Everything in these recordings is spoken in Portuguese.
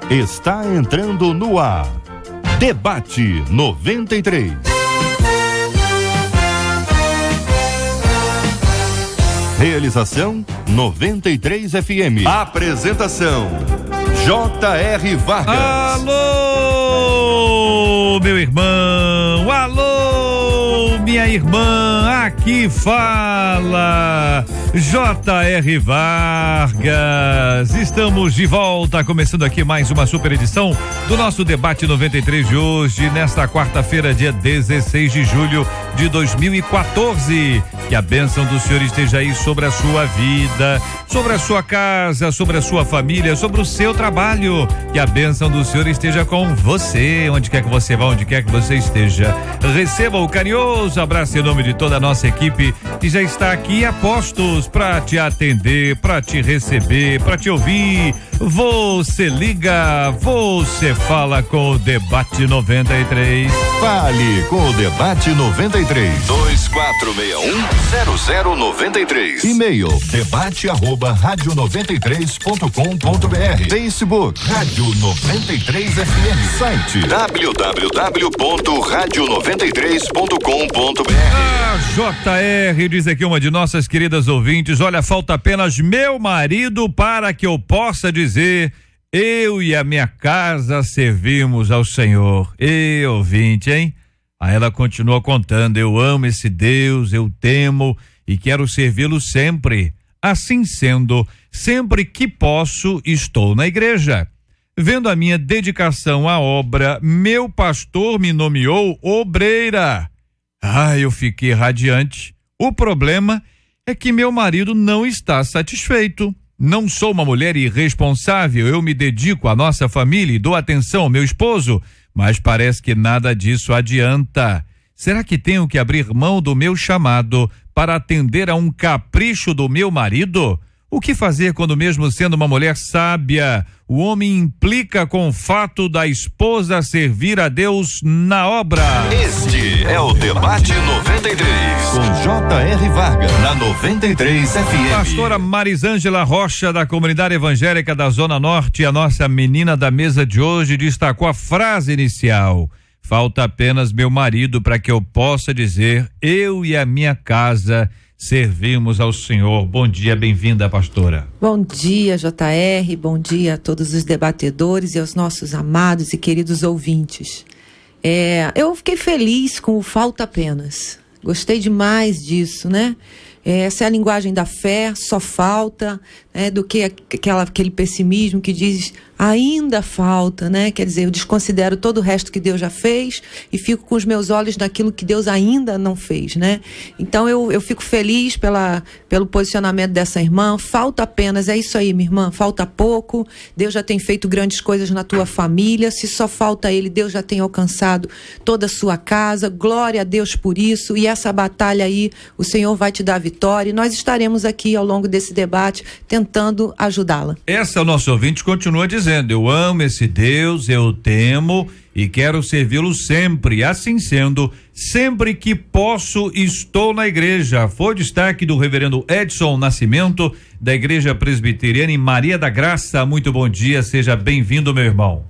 está entrando no ar. Debate 93. Realização 93 FM. Apresentação J.R. Vargas. Alô, meu irmão, alô, minha irmã, aqui fala J.R. Vargas. Estamos de volta, começando aqui mais uma super edição do nosso Debate 93 de hoje, nesta quarta-feira, dia 16 de julho de 2014. Que a bênção do Senhor esteja aí sobre a sua vida, sobre a sua casa, sobre a sua família, sobre o seu trabalho. Que a bênção do Senhor esteja com você, onde quer que você vá, onde quer que você esteja. Receba o carinhoso abraço em nome de toda a nossa equipe que já está aqui a postos para te atender, para te receber, para te ouvir. Você liga, você fala com o Debate 93. Fale com o Debate 93. 2461-0093. E-mail debate@radio93.com.br. Facebook Rádio 93 FM. Site www.radio93.com.br. JR diz aqui uma de nossas queridas ouvintes: olha, falta apenas meu marido para que eu possa dizer: eu e a minha casa servimos ao Senhor. E ouvinte, hein? Aí ela continua contando: eu amo esse Deus, eu temo e quero servi-lo sempre. Assim sendo, sempre que posso, estou na igreja. Vendo a minha dedicação à obra, meu pastor me nomeou obreira. Eu fiquei radiante. O problema é que meu marido não está satisfeito. Não sou uma mulher irresponsável, eu me dedico à nossa família e dou atenção ao meu esposo, mas parece que nada disso adianta. Será que tenho que abrir mão do meu chamado para atender a um capricho do meu marido? O que fazer quando, mesmo sendo uma mulher sábia, o homem implica com o fato da esposa servir a Deus na obra? Este é o Debate 93, com J.R. Vargas, na 93 FM. Pastora Marisângela Rocha, da Comunidade Evangélica da Zona Norte, a nossa menina da mesa de hoje, destacou a frase inicial: falta apenas meu marido para que eu possa dizer: eu e a minha casa servimos ao Senhor. Bom dia, bem-vinda, pastora. Bom dia, JR, bom dia a todos os debatedores e aos nossos amados e queridos ouvintes. Eu fiquei feliz com o falta apenas. Gostei demais disso, né? Essa é a linguagem da fé, só falta, do que aquele pessimismo que diz ainda falta, né? Quer dizer, eu desconsidero todo o resto que Deus já fez e fico com os meus olhos naquilo que Deus ainda não fez, né? Então eu fico feliz pelo posicionamento dessa irmã. Falta apenas, é isso aí, minha irmã, falta pouco. Deus já tem feito grandes coisas na tua família. Se só falta Ele, Deus já tem alcançado toda a sua casa. Glória a Deus por isso. E essa batalha aí, o Senhor vai te dar vitória. E nós estaremos aqui ao longo desse debate tentando ajudá-la. Essa, o nosso ouvinte continua dizendo: eu amo esse Deus, eu temo e quero servi-lo sempre. Assim sendo, sempre que posso, estou na igreja. Foi o destaque do reverendo Edson Nascimento, da Igreja Presbiteriana em Maria da Graça. Muito bom dia, seja bem-vindo, meu irmão.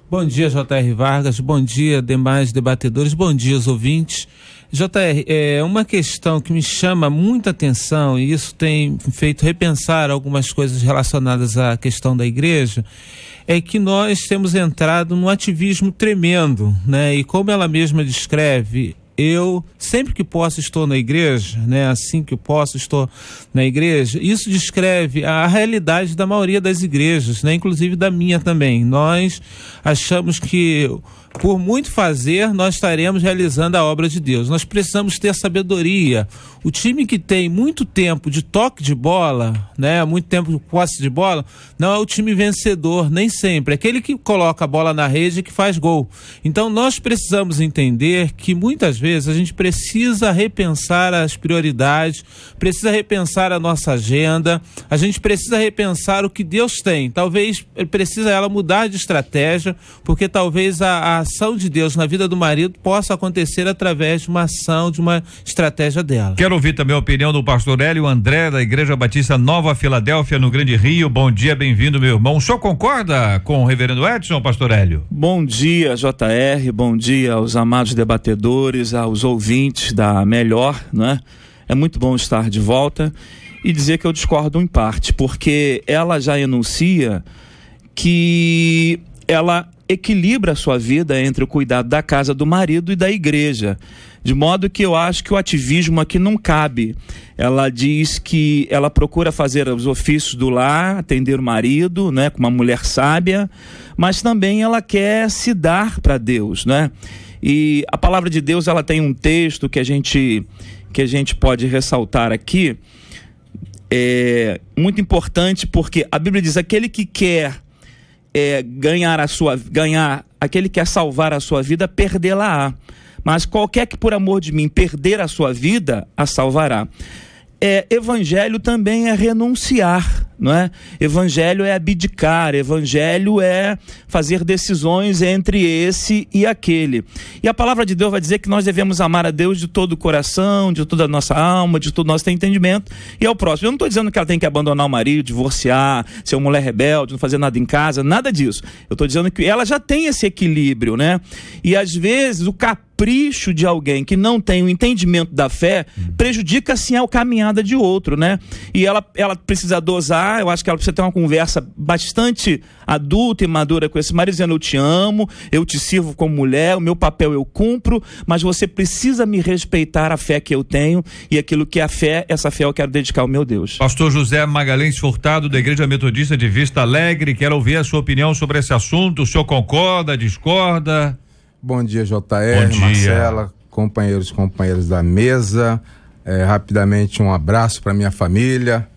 Bom dia, J.R. Vargas, bom dia, demais debatedores, bom dia, os ouvintes. JR, uma questão que me chama muita atenção, e isso tem feito repensar algumas coisas relacionadas à questão da igreja, é que nós temos entrado num ativismo tremendo, né? E como ela mesma descreve, eu sempre que posso estou na igreja, né? Assim que posso estou na igreja. Isso descreve a realidade da maioria das igrejas, né? Inclusive da minha também. Nós achamos que por muito fazer, nós estaremos realizando a obra de Deus. Nós precisamos ter sabedoria. O time que tem muito tempo de toque de bola, né, muito tempo de posse de bola, não é o time vencedor, nem sempre. É aquele que coloca a bola na rede e que faz gol. Então, nós precisamos entender que muitas vezes vezes a gente precisa repensar as prioridades, precisa repensar a nossa agenda, a gente precisa repensar o que Deus tem. Talvez precisa ela mudar de estratégia, porque talvez a ação de Deus na vida do marido possa acontecer através de uma ação, de uma estratégia dela. Quero ouvir também a opinião do pastor Hélio André, da Igreja Batista Nova Filadélfia, no Grande Rio. Bom dia, bem-vindo, meu irmão. O senhor concorda com o reverendo Edson, pastor Hélio? Bom dia, JR, bom dia aos amados debatedores, aos ouvintes da Melhor, né? É muito bom estar de volta e dizer que eu discordo em parte, porque ela já enuncia que ela equilibra a sua vida entre o cuidado da casa do marido e da igreja, de modo que eu acho que o ativismo aqui não cabe. Ela diz que ela procura fazer os ofícios do lar, atender o marido, né, com uma mulher sábia, mas também ela quer se dar para Deus, né? E a palavra de Deus, ela tem um texto que a gente pode ressaltar aqui, muito importante, porque a Bíblia diz: aquele que quer aquele que quer salvar a sua vida, perdê-la-á. Mas qualquer que por amor de mim perder a sua vida, a salvará. Evangelho também é renunciar, não é? Evangelho é abdicar, evangelho é fazer decisões entre esse e aquele. E a palavra de Deus vai dizer que nós devemos amar a Deus de todo o coração, de toda a nossa alma, de todo o nosso entendimento, e ao próximo. Eu não estou dizendo que ela tem que abandonar o marido, divorciar, ser uma mulher rebelde, não fazer nada em casa, nada disso. Eu estou dizendo que ela já tem esse equilíbrio, né? E às vezes o capricho de alguém que não tem o entendimento da fé prejudica assim a caminhada de outro, né? E ela precisa dosar. Eu acho que ela precisa ter uma conversa bastante adulta e madura com esse marido, dizendo: eu te amo, eu te sirvo como mulher, o meu papel eu cumpro, mas você precisa me respeitar a fé que eu tenho, e aquilo que é a fé, essa fé eu quero dedicar ao meu Deus. Pastor José Magalhães Furtado, da Igreja Metodista de Vista Alegre, quero ouvir a sua opinião sobre esse assunto. O senhor concorda, discorda? Bom dia, JR, Bom dia. Marcela, companheiros da mesa. Rapidamente, um abraço para minha família,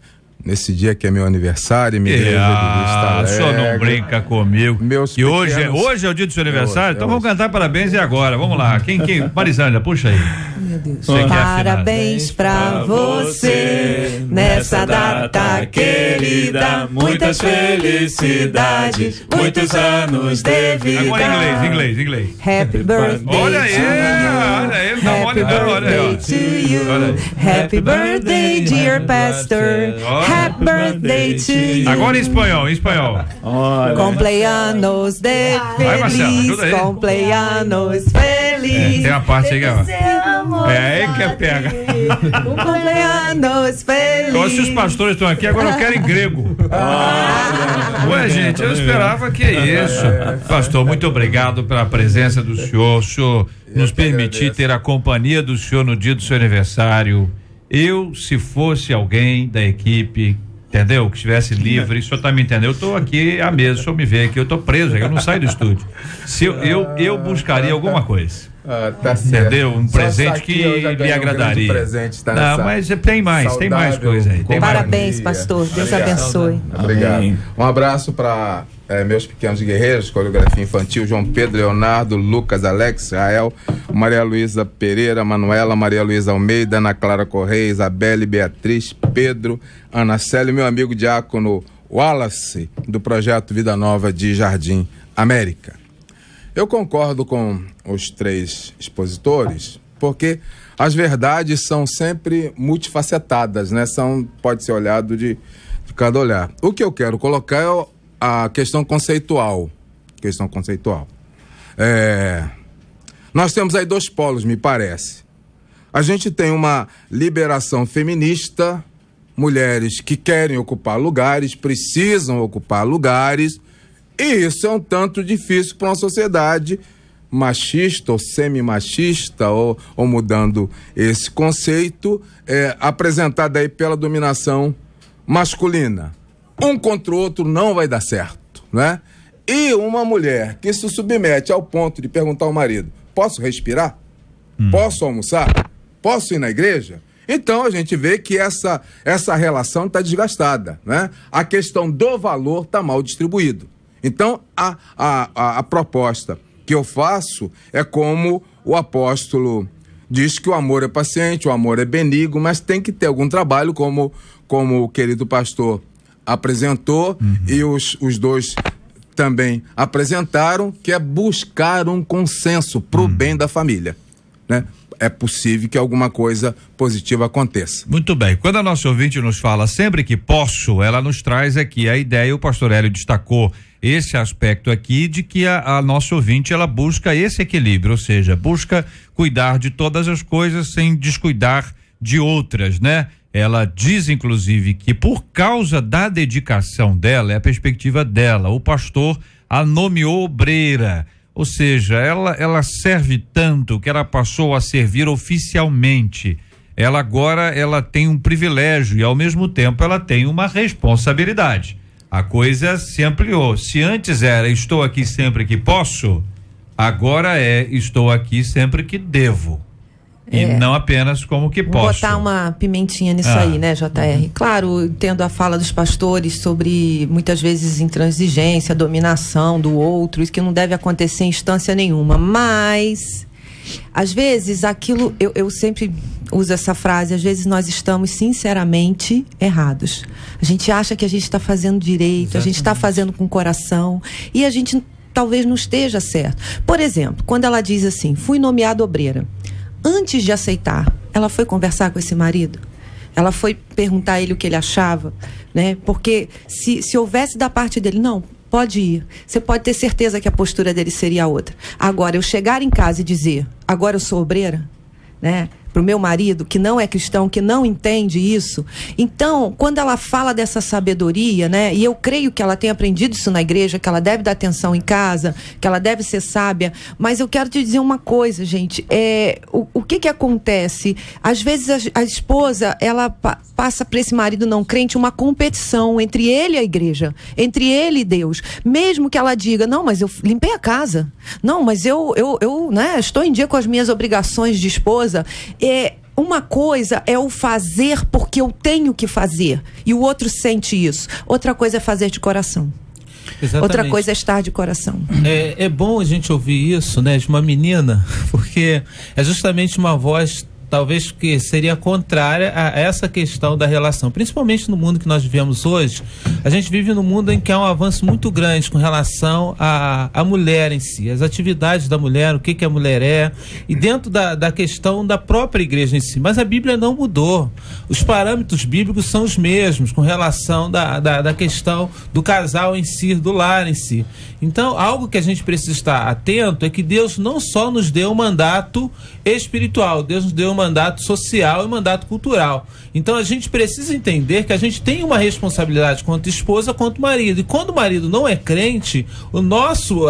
nesse dia que é meu aniversário, minha igreja de Vista Alegre. O senhor não brinca comigo. E hoje é o dia do seu aniversário? Então vamos cantar parabéns agora. Vamos lá. Quem? Marisângela, puxa aí. Meu Deus. Parabéns pra você nessa data querida, muitas felicidades, muitos anos de vida. Agora inglês. Happy birthday. Olha ele, não olha aí. to you. Happy birthday, dear pastor. Happy birthday to you. Agora em espanhol. Cumpleaños de feliz, cumpleaños feliz. Tem uma parte aí que aí que pega. Cumpleaños feliz. Então, se os pastores estão aqui, agora eu quero em grego. Ué, gente, eu esperava que isso. Pastor, muito obrigado pela presença do senhor. O senhor nos permitir ter a companhia do senhor no dia do seu aniversário. Se fosse alguém da equipe, entendeu? Que estivesse livre, o senhor tá me entendendo? Eu tô aqui à mesa, o senhor me vê aqui, eu tô preso, eu não saio do estúdio. Eu buscaria alguma coisa. Tá certo. Entendeu? Um presente que lhe agradaria. Não, mas tem mais coisa aí. Parabéns, pastor. Deus abençoe. Obrigado. Um abraço para meus pequenos guerreiros, coreografia infantil, João Pedro, Leonardo, Lucas, Alex, Israel, Maria Luísa Pereira, Manuela, Maria Luísa Almeida, Ana Clara Correia, Isabelle, Beatriz, Pedro, Ana Célia, meu amigo diácono Wallace, do projeto Vida Nova de Jardim América. Eu concordo com os três expositores, porque as verdades são sempre multifacetadas, né? Pode ser olhado de cada olhar. O que eu quero colocar é a questão conceitual. Nós temos aí dois polos, me parece. A gente tem uma liberação feminista, mulheres que querem ocupar lugares, precisam ocupar lugares, e isso é um tanto difícil para uma sociedade machista ou semi-machista, ou mudando esse conceito, apresentado aí pela dominação masculina. Um contra o outro não vai dar certo, né? E uma mulher que se submete ao ponto de perguntar ao marido: posso respirar? Posso almoçar? Posso ir na igreja? Então a gente vê que essa relação está desgastada, né? A questão do valor está mal distribuído. Então a proposta que eu faço é como o apóstolo diz que o amor é paciente, o amor é benigno, mas tem que ter algum trabalho, como o querido pastor apresentou, e os dois também apresentaram, que é buscar um consenso para o bem da família, né? É possível que alguma coisa positiva aconteça. Muito bem. Quando a nossa ouvinte nos fala sempre que posso, ela nos traz aqui a ideia, o pastor Hélio destacou esse aspecto aqui, de que a nossa ouvinte, ela busca esse equilíbrio, ou seja, busca cuidar de todas as coisas sem descuidar de outras, né? Ela diz, inclusive, que por causa da dedicação dela, é a perspectiva dela, o pastor a nomeou obreira. Ou seja, ela serve tanto que ela passou a servir oficialmente. Ela agora tem um privilégio e, ao mesmo tempo, ela tem uma responsabilidade. A coisa se ampliou. Se antes era estou aqui sempre que posso, agora estou aqui sempre que devo. E não apenas como que posso. Vou botar uma pimentinha nisso aí, né, JR? Claro, tendo a fala dos pastores sobre, muitas vezes, intransigência, dominação do outro, isso que não deve acontecer em instância nenhuma. Mas, às vezes, aquilo, eu sempre uso essa frase, às vezes nós estamos sinceramente errados. A gente acha que a gente está fazendo direito, exatamente. A gente está fazendo com o coração, e a gente talvez não esteja certo. Por exemplo, quando ela diz assim, fui nomeada obreira. Antes de aceitar, ela foi conversar com esse marido? Ela foi perguntar a ele o que ele achava, né? Porque se houvesse da parte dele, não, pode ir. Você pode ter certeza que a postura dele seria outra. Agora, eu chegar em casa e dizer, agora eu sou obreira, né? Para o meu marido, que não é cristão, que não entende isso. Então, quando ela fala dessa sabedoria, né? E eu creio que ela tem aprendido isso na igreja, que ela deve dar atenção em casa, que ela deve ser sábia. Mas eu quero te dizer uma coisa, gente. O que acontece? Às vezes a esposa, ela passa para esse marido não crente uma competição entre ele e a igreja, entre ele e Deus. Mesmo que ela diga, não, mas eu limpei a casa. Não, mas eu né, estou em dia com as minhas obrigações de esposa. Uma coisa é o fazer porque eu tenho que fazer, e o outro sente isso. Outra coisa é fazer de coração. Exatamente. Outra coisa é estar de coração. É bom a gente ouvir isso, né, de uma menina, porque é justamente uma voz talvez que seria contrária a essa questão da relação, principalmente no mundo que nós vivemos hoje. A gente vive num mundo em que há um avanço muito grande com relação à mulher em si, as atividades da mulher, o que a mulher é, e dentro da questão da própria igreja em si. Mas a Bíblia não mudou. Os parâmetros bíblicos são os mesmos com relação da questão do casal em si, do lar em si. Então, algo que a gente precisa estar atento é que Deus não só nos deu um mandato espiritual, Deus nos deu um mandato social e um mandato cultural. Então, a gente precisa entender que a gente tem uma responsabilidade quanto esposa, quanto marido. E quando o marido não é crente, o nosso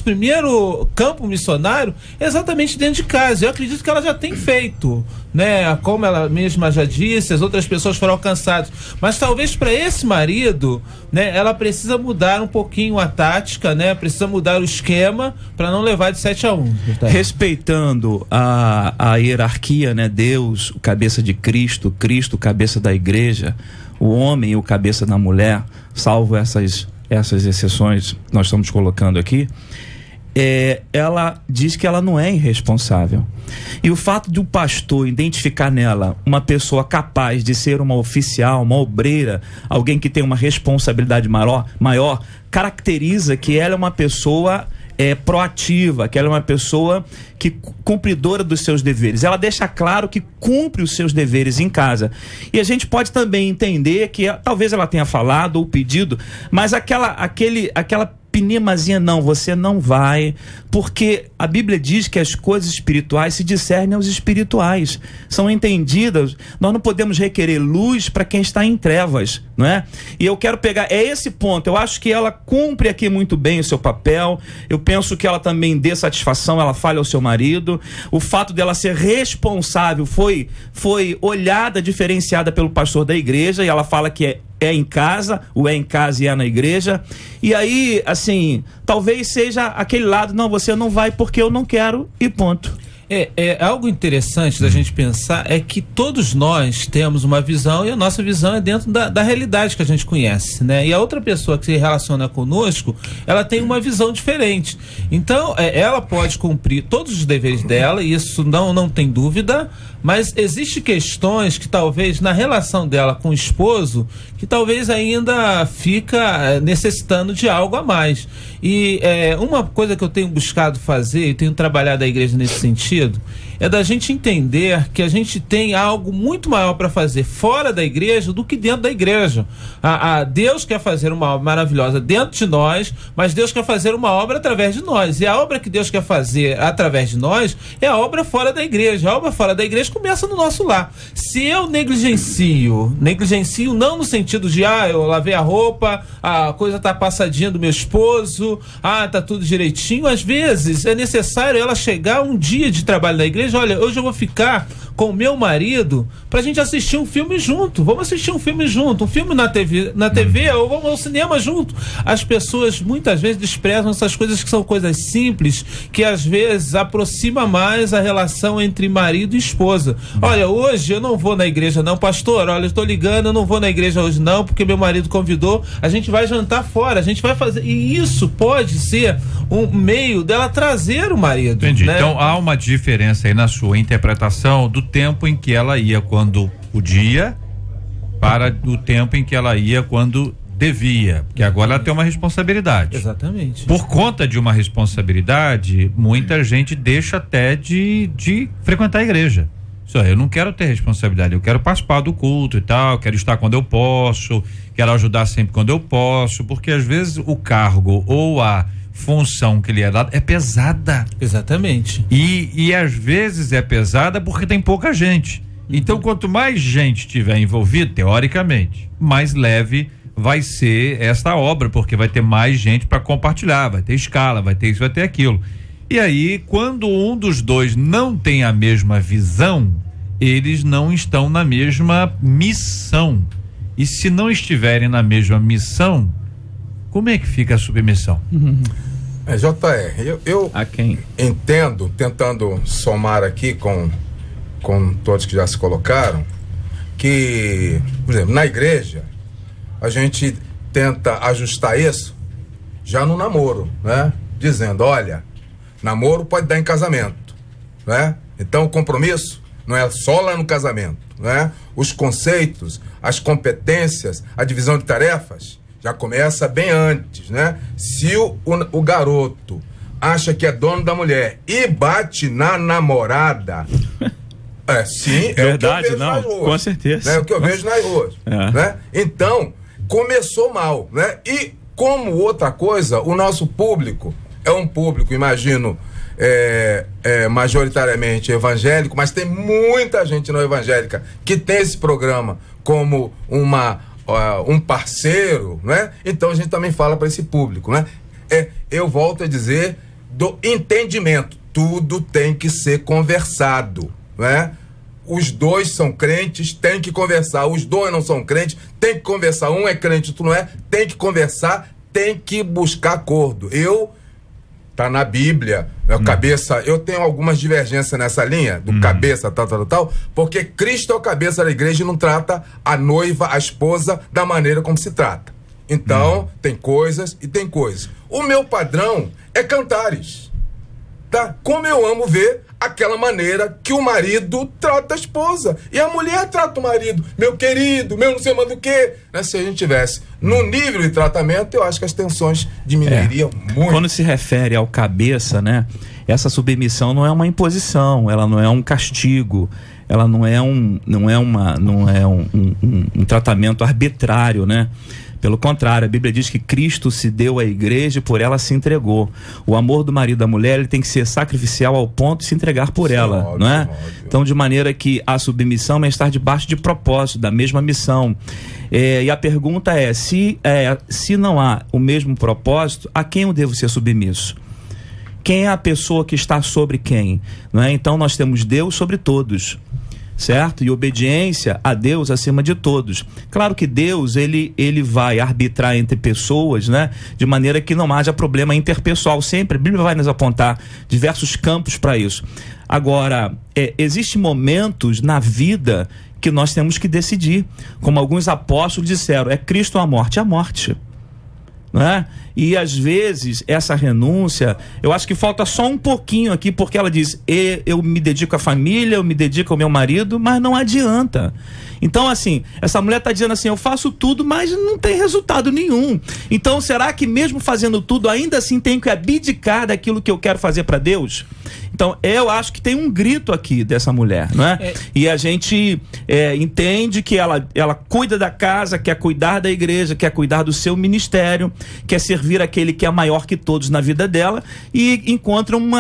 primeiro campo missionário é exatamente dentro de casa. Eu acredito que ela já tem feito, né? Como ela mesma já disse, as outras pessoas foram alcançadas. Mas talvez para esse marido, né, ela precisa mudar um pouquinho a tática, né? Precisa mudar o esquema para não levar de 7-1. Respeitando a hierarquia, né? Deus, o cabeça de Cristo, Cristo, o cabeça da igreja, o homem, o cabeça da mulher, salvo essas exceções que nós estamos colocando aqui. Ela diz que ela não é irresponsável. E o fato de o pastor identificar nela uma pessoa capaz de ser uma oficial, uma obreira, alguém que tem uma responsabilidade maior, caracteriza que ela é uma pessoa proativa, que ela é uma pessoa cumpridora dos seus deveres. Ela deixa claro que cumpre os seus deveres em casa. E a gente pode também entender que talvez ela tenha falado ou pedido, mas aquela pinemazinha, não, você não vai, porque a Bíblia diz que as coisas espirituais se discernem aos espirituais, são entendidas. Nós não podemos requerer luz para quem está em trevas, não é? E eu quero pegar esse ponto. Eu acho que ela cumpre aqui muito bem o seu papel. Eu penso que ela também dê satisfação, ela fale ao seu marido. O fato dela ser responsável foi olhada, diferenciada pelo pastor da igreja, e ela fala que é em casa, ou é em casa e é na igreja. E aí, assim, talvez seja aquele lado, não, você não vai porque eu não quero, e ponto. Algo interessante da gente pensar é que todos nós temos uma visão e a nossa visão é dentro da realidade que a gente conhece, né? E a outra pessoa que se relaciona conosco, ela tem uma visão diferente. Então, ela pode cumprir todos os deveres dela, e isso não tem dúvida, mas existem questões que talvez na relação dela com o esposo, que talvez ainda fica necessitando de algo a mais. E uma coisa que eu tenho buscado fazer, e tenho trabalhado a igreja nesse sentido, é da gente entender que a gente tem algo muito maior para fazer fora da igreja do que dentro da igreja. Deus quer fazer uma obra maravilhosa dentro de nós, mas Deus quer fazer uma obra através de nós. E a obra que Deus quer fazer através de nós é a obra fora da igreja. A obra fora da igreja começa no nosso lar. Se eu negligencio não no sentido de, eu lavei a roupa, a coisa tá passadinha do meu esposo, tá tudo direitinho. Às vezes é necessário ela chegar um dia de trabalho na igreja, olha, hoje eu vou ficar com o meu marido pra gente assistir um filme junto. Vamos assistir um filme junto, um filme na TV ou vamos ao cinema junto. As pessoas muitas vezes desprezam essas coisas que são coisas simples, que às vezes aproxima mais a relação entre marido e esposa. Olha, hoje eu não vou na igreja não, pastor, olha, eu estou ligando, eu não vou na igreja hoje não, porque meu marido convidou, a gente vai jantar fora, a gente vai fazer, e isso pode ser um meio dela trazer o marido. Entendi, né? Então há uma diferença aí na sua interpretação do tempo em que ela ia quando podia para o tempo em que ela ia quando devia, porque agora ela tem uma responsabilidade. Exatamente. Por conta de uma responsabilidade, muita gente deixa até de frequentar a igreja. Eu não quero ter responsabilidade, eu quero participar do culto e tal, quero estar quando eu posso, quero ajudar sempre quando eu posso, porque às vezes o cargo ou a função que lhe é dada é pesada. Exatamente. E às vezes é pesada porque tem pouca gente. Então, quanto mais gente tiver envolvida, teoricamente, mais leve vai ser esta obra, porque vai ter mais gente para compartilhar, vai ter escala, vai ter isso, vai ter aquilo. E aí, quando um dos dois não tem a mesma visão, eles não estão na mesma missão. E se não estiverem na mesma missão, como é que fica a submissão? JR, eu entendo, tentando somar aqui com todos que já se colocaram, que, por exemplo, na igreja, a gente tenta ajustar isso já no namoro, né? Dizendo, olha, namoro pode dar em casamento, né? Então o compromisso não é só lá no casamento, né? Os conceitos, as competências, a divisão de tarefas já começa bem antes, né? Se o garoto acha que é dono da mulher e bate na namorada, sim, é verdade, o que eu vejo nas ruas, com certeza. É o que eu vejo nas ruas, né? Então, começou mal, né? E como outra coisa, o nosso público é um público, imagino, majoritariamente evangélico, mas tem muita gente não evangélica que tem esse programa como um parceiro, né? Então a gente também fala para esse público, né? Eu volto a dizer do entendimento, tudo tem que ser conversado, né? Os dois são crentes, tem que conversar. Os dois não são crentes, tem que conversar. Um é crente, outro não é, tem que conversar, tem que buscar acordo. Tá na Bíblia, cabeça, eu tenho algumas divergências nessa linha, do cabeça, tal, porque Cristo é o cabeça da igreja e não trata a noiva, a esposa, da maneira como se trata. Então, tem coisas e tem coisas. O meu padrão é Cantares, tá? Como eu amo ver aquela maneira que o marido trata a esposa e a mulher trata o marido, meu querido, meu não sei mais do que, né? Se a gente tivesse no nível de tratamento, eu acho que as tensões diminuiriam muito. Quando se refere ao cabeça, né? Essa submissão não é uma imposição, ela não é um castigo, ela não é um tratamento arbitrário, né? Pelo contrário, a Bíblia diz que Cristo se deu à igreja e por ela se entregou. O amor do marido e da mulher, ele tem que ser sacrificial ao ponto de se entregar por ela, óbvio, não é? Óbvio. Então, de maneira que a submissão é estar debaixo de propósito, da mesma missão. E a pergunta é, se não há o mesmo propósito, a quem eu devo ser submisso? Quem é a pessoa que está sobre quem? Não é? Então, nós temos Deus sobre todos. certo? E obediência a Deus acima de todos. Claro que Deus, ele vai arbitrar entre pessoas, né? De maneira que não haja problema interpessoal. Sempre a Bíblia vai nos apontar diversos campos para isso. Agora, existem momentos na vida que nós temos que decidir. Como alguns apóstolos disseram, é Cristo ou a morte? A morte. Não é? E às vezes essa renúncia, eu acho que falta só um pouquinho aqui, porque ela diz, eu me dedico à família, eu me dedico ao meu marido, mas não adianta. Então assim, essa mulher está dizendo assim, eu faço tudo, mas não tem resultado nenhum. Então será que mesmo fazendo tudo, ainda assim tenho que abdicar daquilo que eu quero fazer para Deus? Então eu acho que tem um grito aqui dessa mulher, não é? E a gente entende que ela cuida da casa, quer cuidar da igreja, quer cuidar do seu ministério, quer servir aquele que é maior que todos na vida dela, e encontra um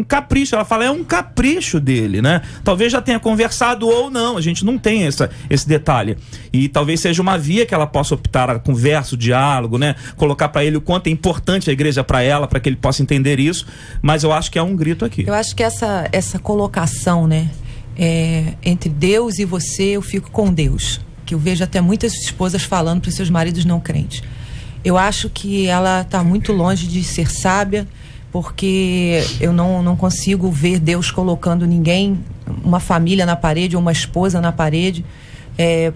capricho. Ela fala, é um capricho dele, né? Talvez já tenha conversado ou não, a gente não tem esse detalhe. E talvez seja uma via que ela possa optar, a conversa, o diálogo, né? Colocar para ele o quanto é importante a igreja para ela, para que ele possa entender isso, mas eu acho que é um grito aqui. Eu acho que essa colocação, né? Entre Deus e você, eu fico com Deus. Que eu vejo até muitas esposas falando para os seus maridos não crentes. Eu acho que ela está muito longe de ser sábia, porque eu não consigo ver Deus colocando ninguém, uma família na parede ou uma esposa na parede,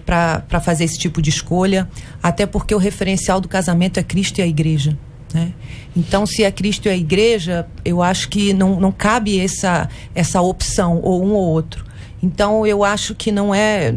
para fazer esse tipo de escolha, até porque o referencial do casamento é Cristo e a igreja, né? Então, se é Cristo e a igreja, eu acho que não cabe essa opção, ou um ou outro. Então eu acho que não é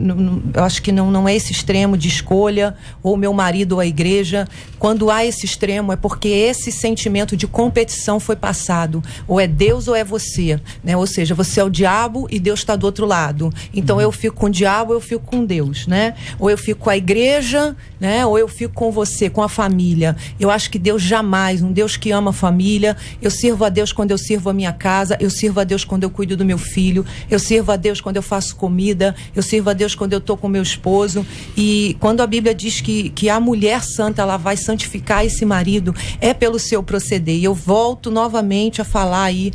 esse extremo de escolha, ou meu marido ou a igreja. Quando há esse extremo é porque esse sentimento de competição foi passado, ou é Deus ou é você, né? Ou seja, você é o diabo e Deus está do outro lado. Então eu fico com o diabo, eu fico com Deus, né? Ou eu fico com a igreja, né? Ou eu fico com você, com a família. Eu acho que Deus jamais, um Deus que ama a família. Eu sirvo a Deus quando eu sirvo a minha casa, eu sirvo a Deus quando eu cuido do meu filho, eu sirvo a Deus quando eu faço comida, eu sirvo a Deus quando eu estou com meu esposo. E quando a Bíblia diz que a mulher santa, ela vai santificar esse marido, é pelo seu proceder. E eu volto novamente a falar aí,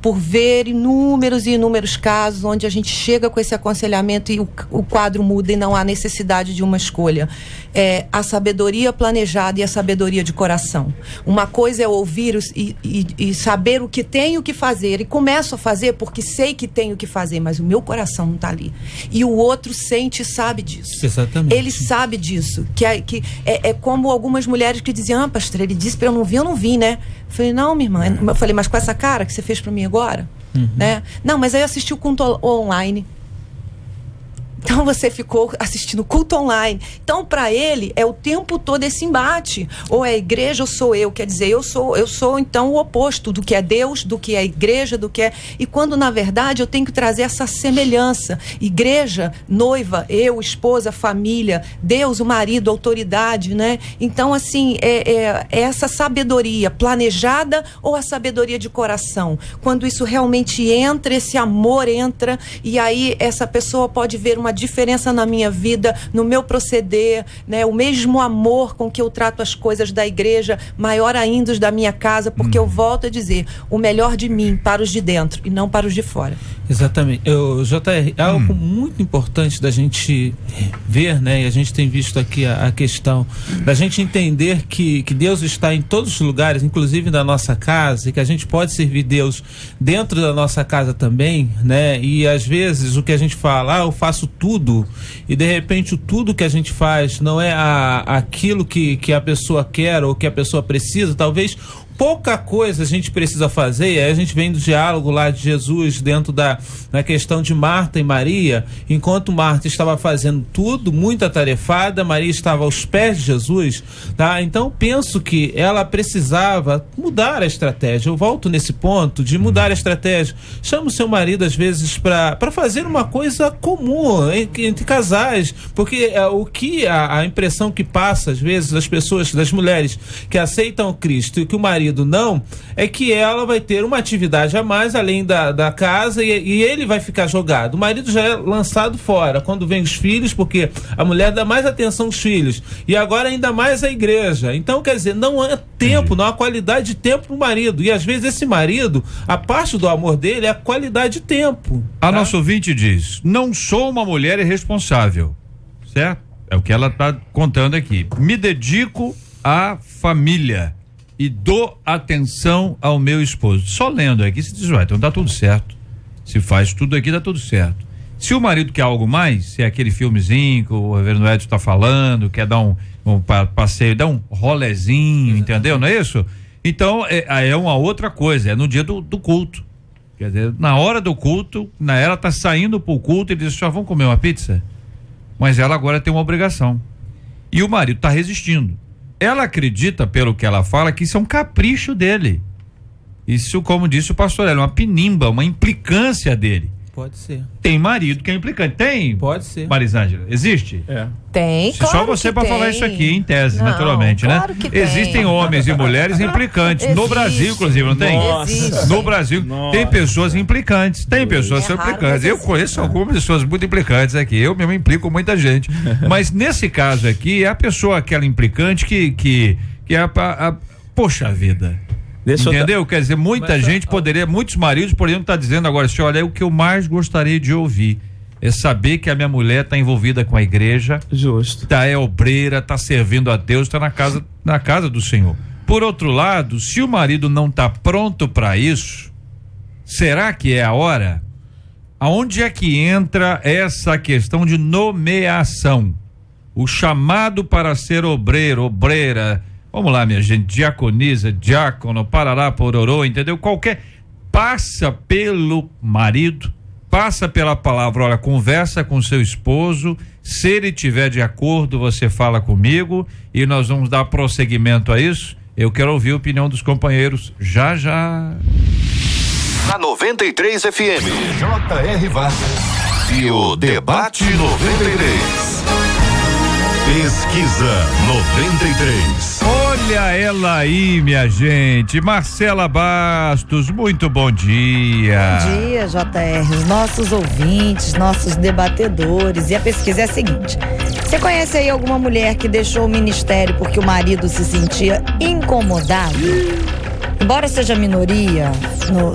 por ver inúmeros e inúmeros casos onde a gente chega com esse aconselhamento e o quadro muda e não há necessidade de uma escolha. A sabedoria planejada e a sabedoria de coração. Uma coisa é ouvir e saber o que tenho que fazer, e começo a fazer porque sei que tenho que fazer, mas o meu coração não está ali. E o outro sente e sabe disso. Exatamente. Ele sabe disso. Que é como algumas mulheres que diziam, pastor, ele disse para eu não vi, né? Eu falei, não, minha irmã. Eu falei, mas com essa cara que você fez para mim agora? Né? Não, mas aí eu assisti o culto online. Então você ficou assistindo culto online. Então para ele é o tempo todo esse embate. Ou é a igreja ou sou eu. Quer dizer, eu sou então o oposto do que é Deus, do que é a igreja, do que é... E quando na verdade eu tenho que trazer essa semelhança. Igreja, noiva, eu, esposa, família, Deus, o marido, autoridade, né? Então assim, é essa sabedoria planejada ou a sabedoria de coração. Quando isso realmente entra, esse amor entra, e aí essa pessoa pode ver uma diferença na minha vida, no meu proceder, né? O mesmo amor com que eu trato as coisas da igreja, maior ainda os da minha casa, porque eu volto a dizer, o melhor de mim para os de dentro e não para os de fora. Exatamente. JR, é algo muito importante da gente ver, né? E a gente tem visto aqui a questão da gente entender que Deus está em todos os lugares, inclusive na nossa casa, e que a gente pode servir Deus dentro da nossa casa também, né? E às vezes o que a gente fala, eu faço tudo, e de repente o tudo que a gente faz não é aquilo que a pessoa quer ou que a pessoa precisa. Talvez pouca coisa a gente precisa fazer. E aí a gente vem do diálogo lá de Jesus dentro da questão de Marta e Maria. Enquanto Marta estava fazendo tudo, muito atarefada, Maria estava aos pés de Jesus, tá? Então penso que ela precisava mudar a estratégia. Eu volto nesse ponto de mudar a estratégia. Chama o seu marido às vezes para fazer uma coisa comum entre casais, porque a impressão que passa às vezes das pessoas, das mulheres que aceitam Cristo, e que o marido marido não, é que ela vai ter uma atividade a mais além da casa e ele vai ficar jogado. O marido já é lançado fora quando vem os filhos, porque a mulher dá mais atenção aos filhos e agora ainda mais a igreja. Então, quer dizer, não há tempo, não há qualidade de tempo pro marido. E às vezes esse marido, a parte do amor dele é a qualidade de tempo. A nossa ouvinte diz: não sou uma mulher irresponsável, certo? É o que ela está contando aqui. Me dedico à família e dou atenção ao meu esposo. Só lendo aqui se diz: então tá tudo certo. Se faz tudo aqui, tá tudo certo. Se o marido quer algo mais, se é aquele filmezinho que o reverendo Edson está falando, quer dar um passeio, dar um rolezinho, entendeu? Não é isso? Então é uma outra coisa, é no dia do culto. Quer dizer, na hora do culto, ela tá saindo pro culto e diz: só vamos comer uma pizza? Mas ela agora tem uma obrigação. E o marido tá resistindo. Ela acredita, pelo que ela fala, que isso é um capricho dele. Isso, como disse o pastor, é uma pinimba, uma implicância dele. Pode ser. Tem marido que é implicante. Tem? Pode ser. Marisângela, existe? Tem, claro. Só você para falar isso aqui, em tese, naturalmente, claro né? Que tem. Existem homens e mulheres implicantes. No Brasil, inclusive, não tem? Nossa. No Brasil, tem pessoas implicantes. Tem pessoas que são implicantes. Eu conheço algumas pessoas muito implicantes aqui. Eu mesmo implico muita gente. Mas nesse caso aqui, é a pessoa, aquela implicante que é poxa vida. Entendeu? Quer dizer, muita gente muitos maridos poderiam estar dizendo agora assim: olha, é o que eu mais gostaria de ouvir é saber que a minha mulher está envolvida com a igreja, justo, é obreira, está servindo a Deus, está na casa do Senhor. Por outro lado, se o marido não está pronto para isso, será que é a hora? Aonde é que entra essa questão de nomeação? O chamado para ser obreiro, obreira, vamos lá, minha gente, diaconisa, diácono, parará, pororô, entendeu? Passa pelo marido, passa pela palavra, olha, conversa com seu esposo, se ele tiver de acordo, você fala comigo e nós vamos dar prosseguimento a isso. Eu quero ouvir a opinião dos companheiros já. Na 93 FM, J.R. Vargas e o Debate 93. Pesquisa 93. Olha ela aí, minha gente, Marcela Bastos, muito bom dia. Bom dia, JR, os nossos ouvintes, nossos debatedores. E a pesquisa é a seguinte: você conhece aí alguma mulher que deixou o ministério porque o marido se sentia incomodado? Embora seja minoria no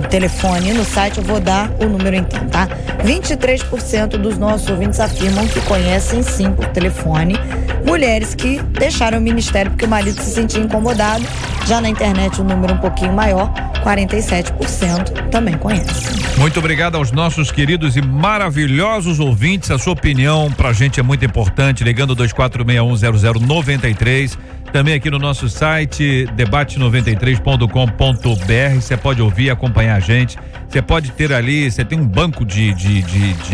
telefone e no site, eu vou dar o número então, tá? 23% dos nossos ouvintes afirmam que conhecem sim por telefone mulheres que deixaram o ministério porque o marido se sentia incomodado. Já na internet o número um pouquinho maior, 47% também conhecem. Muito obrigado aos nossos queridos e maravilhosos ouvintes. A sua opinião pra gente é muito importante, ligando 24610093. Também aqui no nosso site debate93.com.br, você pode ouvir, acompanhar a gente. Você pode ter ali, você tem um banco de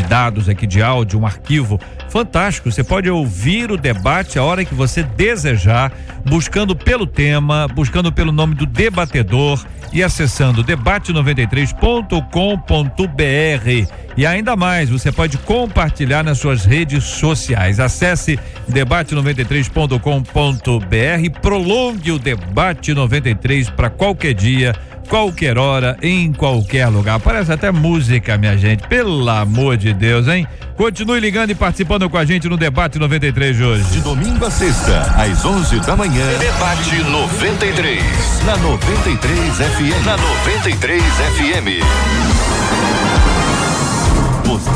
dados aqui, de áudio, um arquivo fantástico. Você pode ouvir o debate a hora que você desejar, buscando pelo tema, buscando pelo nome do debatedor e acessando debate93.com.br. E ainda mais, você pode compartilhar nas suas redes sociais. Acesse debate93.com.br, prolongue o Debate 93 para qualquer dia, qualquer hora, em qualquer lugar. Parece até música, minha gente, pelo amor de Deus, hein? Continue ligando e participando com a gente no Debate 93 de hoje. De domingo a sexta, às 11 da manhã, Debate 93, na 93 FM. Na 93 FM.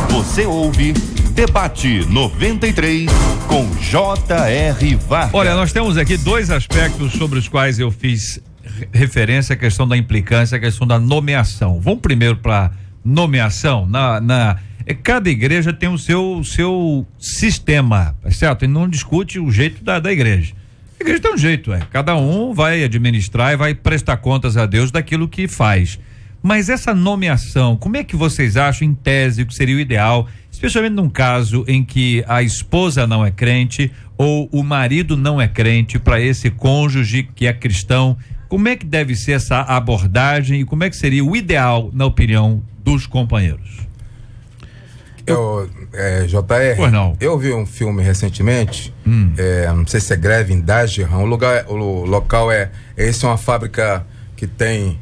Você ouve Debate 93 com J.R. Vargas. Olha, nós temos aqui dois aspectos sobre os quais eu fiz referência, a questão da implicância, a questão da nomeação. Vamos primeiro para nomeação. Cada igreja tem o seu sistema, certo? E não discute o jeito da igreja. A igreja tem um jeito, cada um vai administrar e vai prestar contas a Deus daquilo que faz. Mas essa nomeação, como é que vocês acham, em tese, que seria o ideal, especialmente num caso em que a esposa não é crente ou o marido não é crente, para esse cônjuge que é cristão? Como é que deve ser essa abordagem e como é que seria o ideal, na opinião dos companheiros? JR, Pois não. eu vi um filme recentemente, não sei se é Greve em Dagenham, o local esse é uma fábrica que tem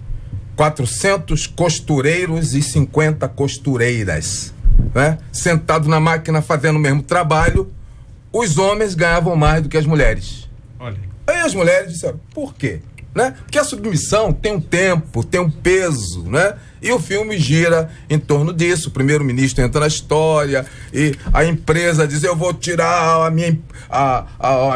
400 costureiros e 50 costureiras, né? Sentado na máquina fazendo o mesmo trabalho, os homens ganhavam mais do que as mulheres. Olha. Aí as mulheres disseram, por quê? Né? Porque a submissão tem um tempo, tem um peso, né? E o filme gira em torno disso. O primeiro-ministro entra na história e a empresa diz, eu vou tirar a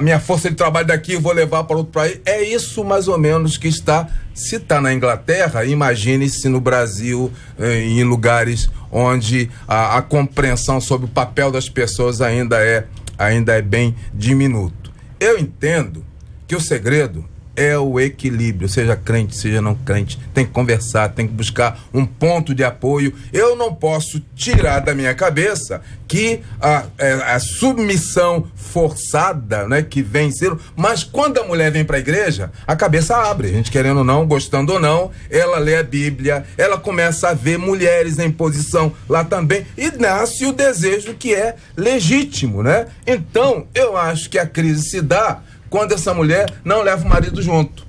minha força de trabalho daqui e vou levar para outro país. É isso mais ou menos que está, se está na Inglaterra, imagine-se no Brasil, em lugares onde a compreensão sobre o papel das pessoas ainda é bem diminuto. Eu entendo que o segredo é o equilíbrio, seja crente, seja não crente, tem que conversar, tem que buscar um ponto de apoio. Eu não posso tirar da minha cabeça que a submissão forçada, né, que vem sendo, mas quando a mulher vem para a igreja, a cabeça abre, a gente querendo ou não, gostando ou não, ela lê a Bíblia, ela começa a ver mulheres em posição lá também, e nasce o desejo que é legítimo, né? Então, eu acho que a crise se dá quando essa mulher não leva o marido junto,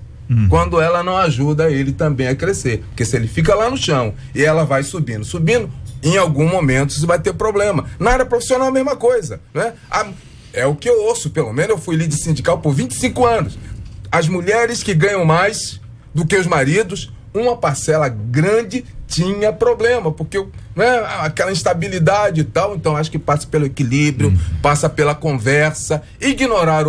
quando ela não ajuda ele também a crescer, porque se ele fica lá no chão e ela vai subindo, em algum momento isso vai ter problema. Na área profissional a mesma coisa, né? É o que eu ouço, pelo menos eu fui líder sindical por 25 anos, as mulheres que ganham mais do que os maridos, uma parcela grande tinha problema, porque aquela instabilidade e tal. Então acho que passa pelo equilíbrio, passa pela conversa. Ignorar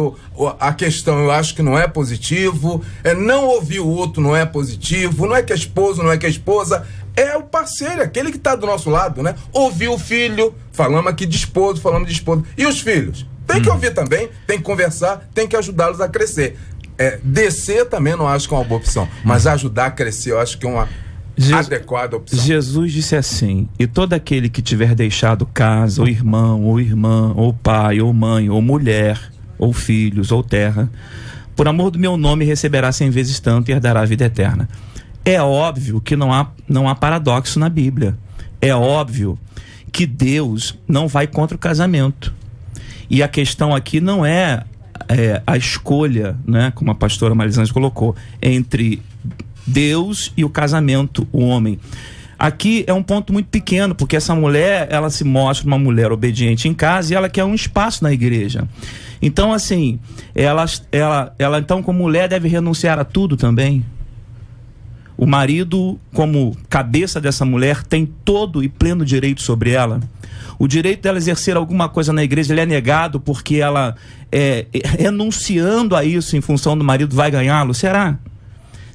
a questão eu acho que não é positivo, não ouvir o outro não é positivo, não é que é esposo, não é que é esposa, é o parceiro, aquele que está do nosso lado, né? Ouvir o filho, falamos aqui de esposo, e os filhos, tem que ouvir também, tem que conversar, tem que ajudá-los a crescer. Descer também não acho que é uma boa opção, mas ajudar a crescer eu acho que é uma adequada opção. Jesus disse assim, e todo aquele que tiver deixado casa, ou irmão, ou irmã, ou pai, ou mãe, ou mulher, ou filhos, ou terra, por amor do meu nome receberá 100 vezes tanto e herdará a vida eterna. É óbvio que não há paradoxo na Bíblia. É óbvio que Deus não vai contra o casamento. E a questão aqui não é a escolha, né, como a pastora Marisângela colocou, entre Deus e o casamento, o homem. Aqui é um ponto muito pequeno, porque essa mulher, ela se mostra uma mulher obediente em casa e ela quer um espaço na igreja. Então, assim, ela então, como mulher, deve renunciar a tudo também. O marido, como cabeça dessa mulher, tem todo e pleno direito sobre ela. O direito dela exercer alguma coisa na igreja, ele é negado porque ela, renunciando a isso em função do marido, vai ganhá-lo? Será?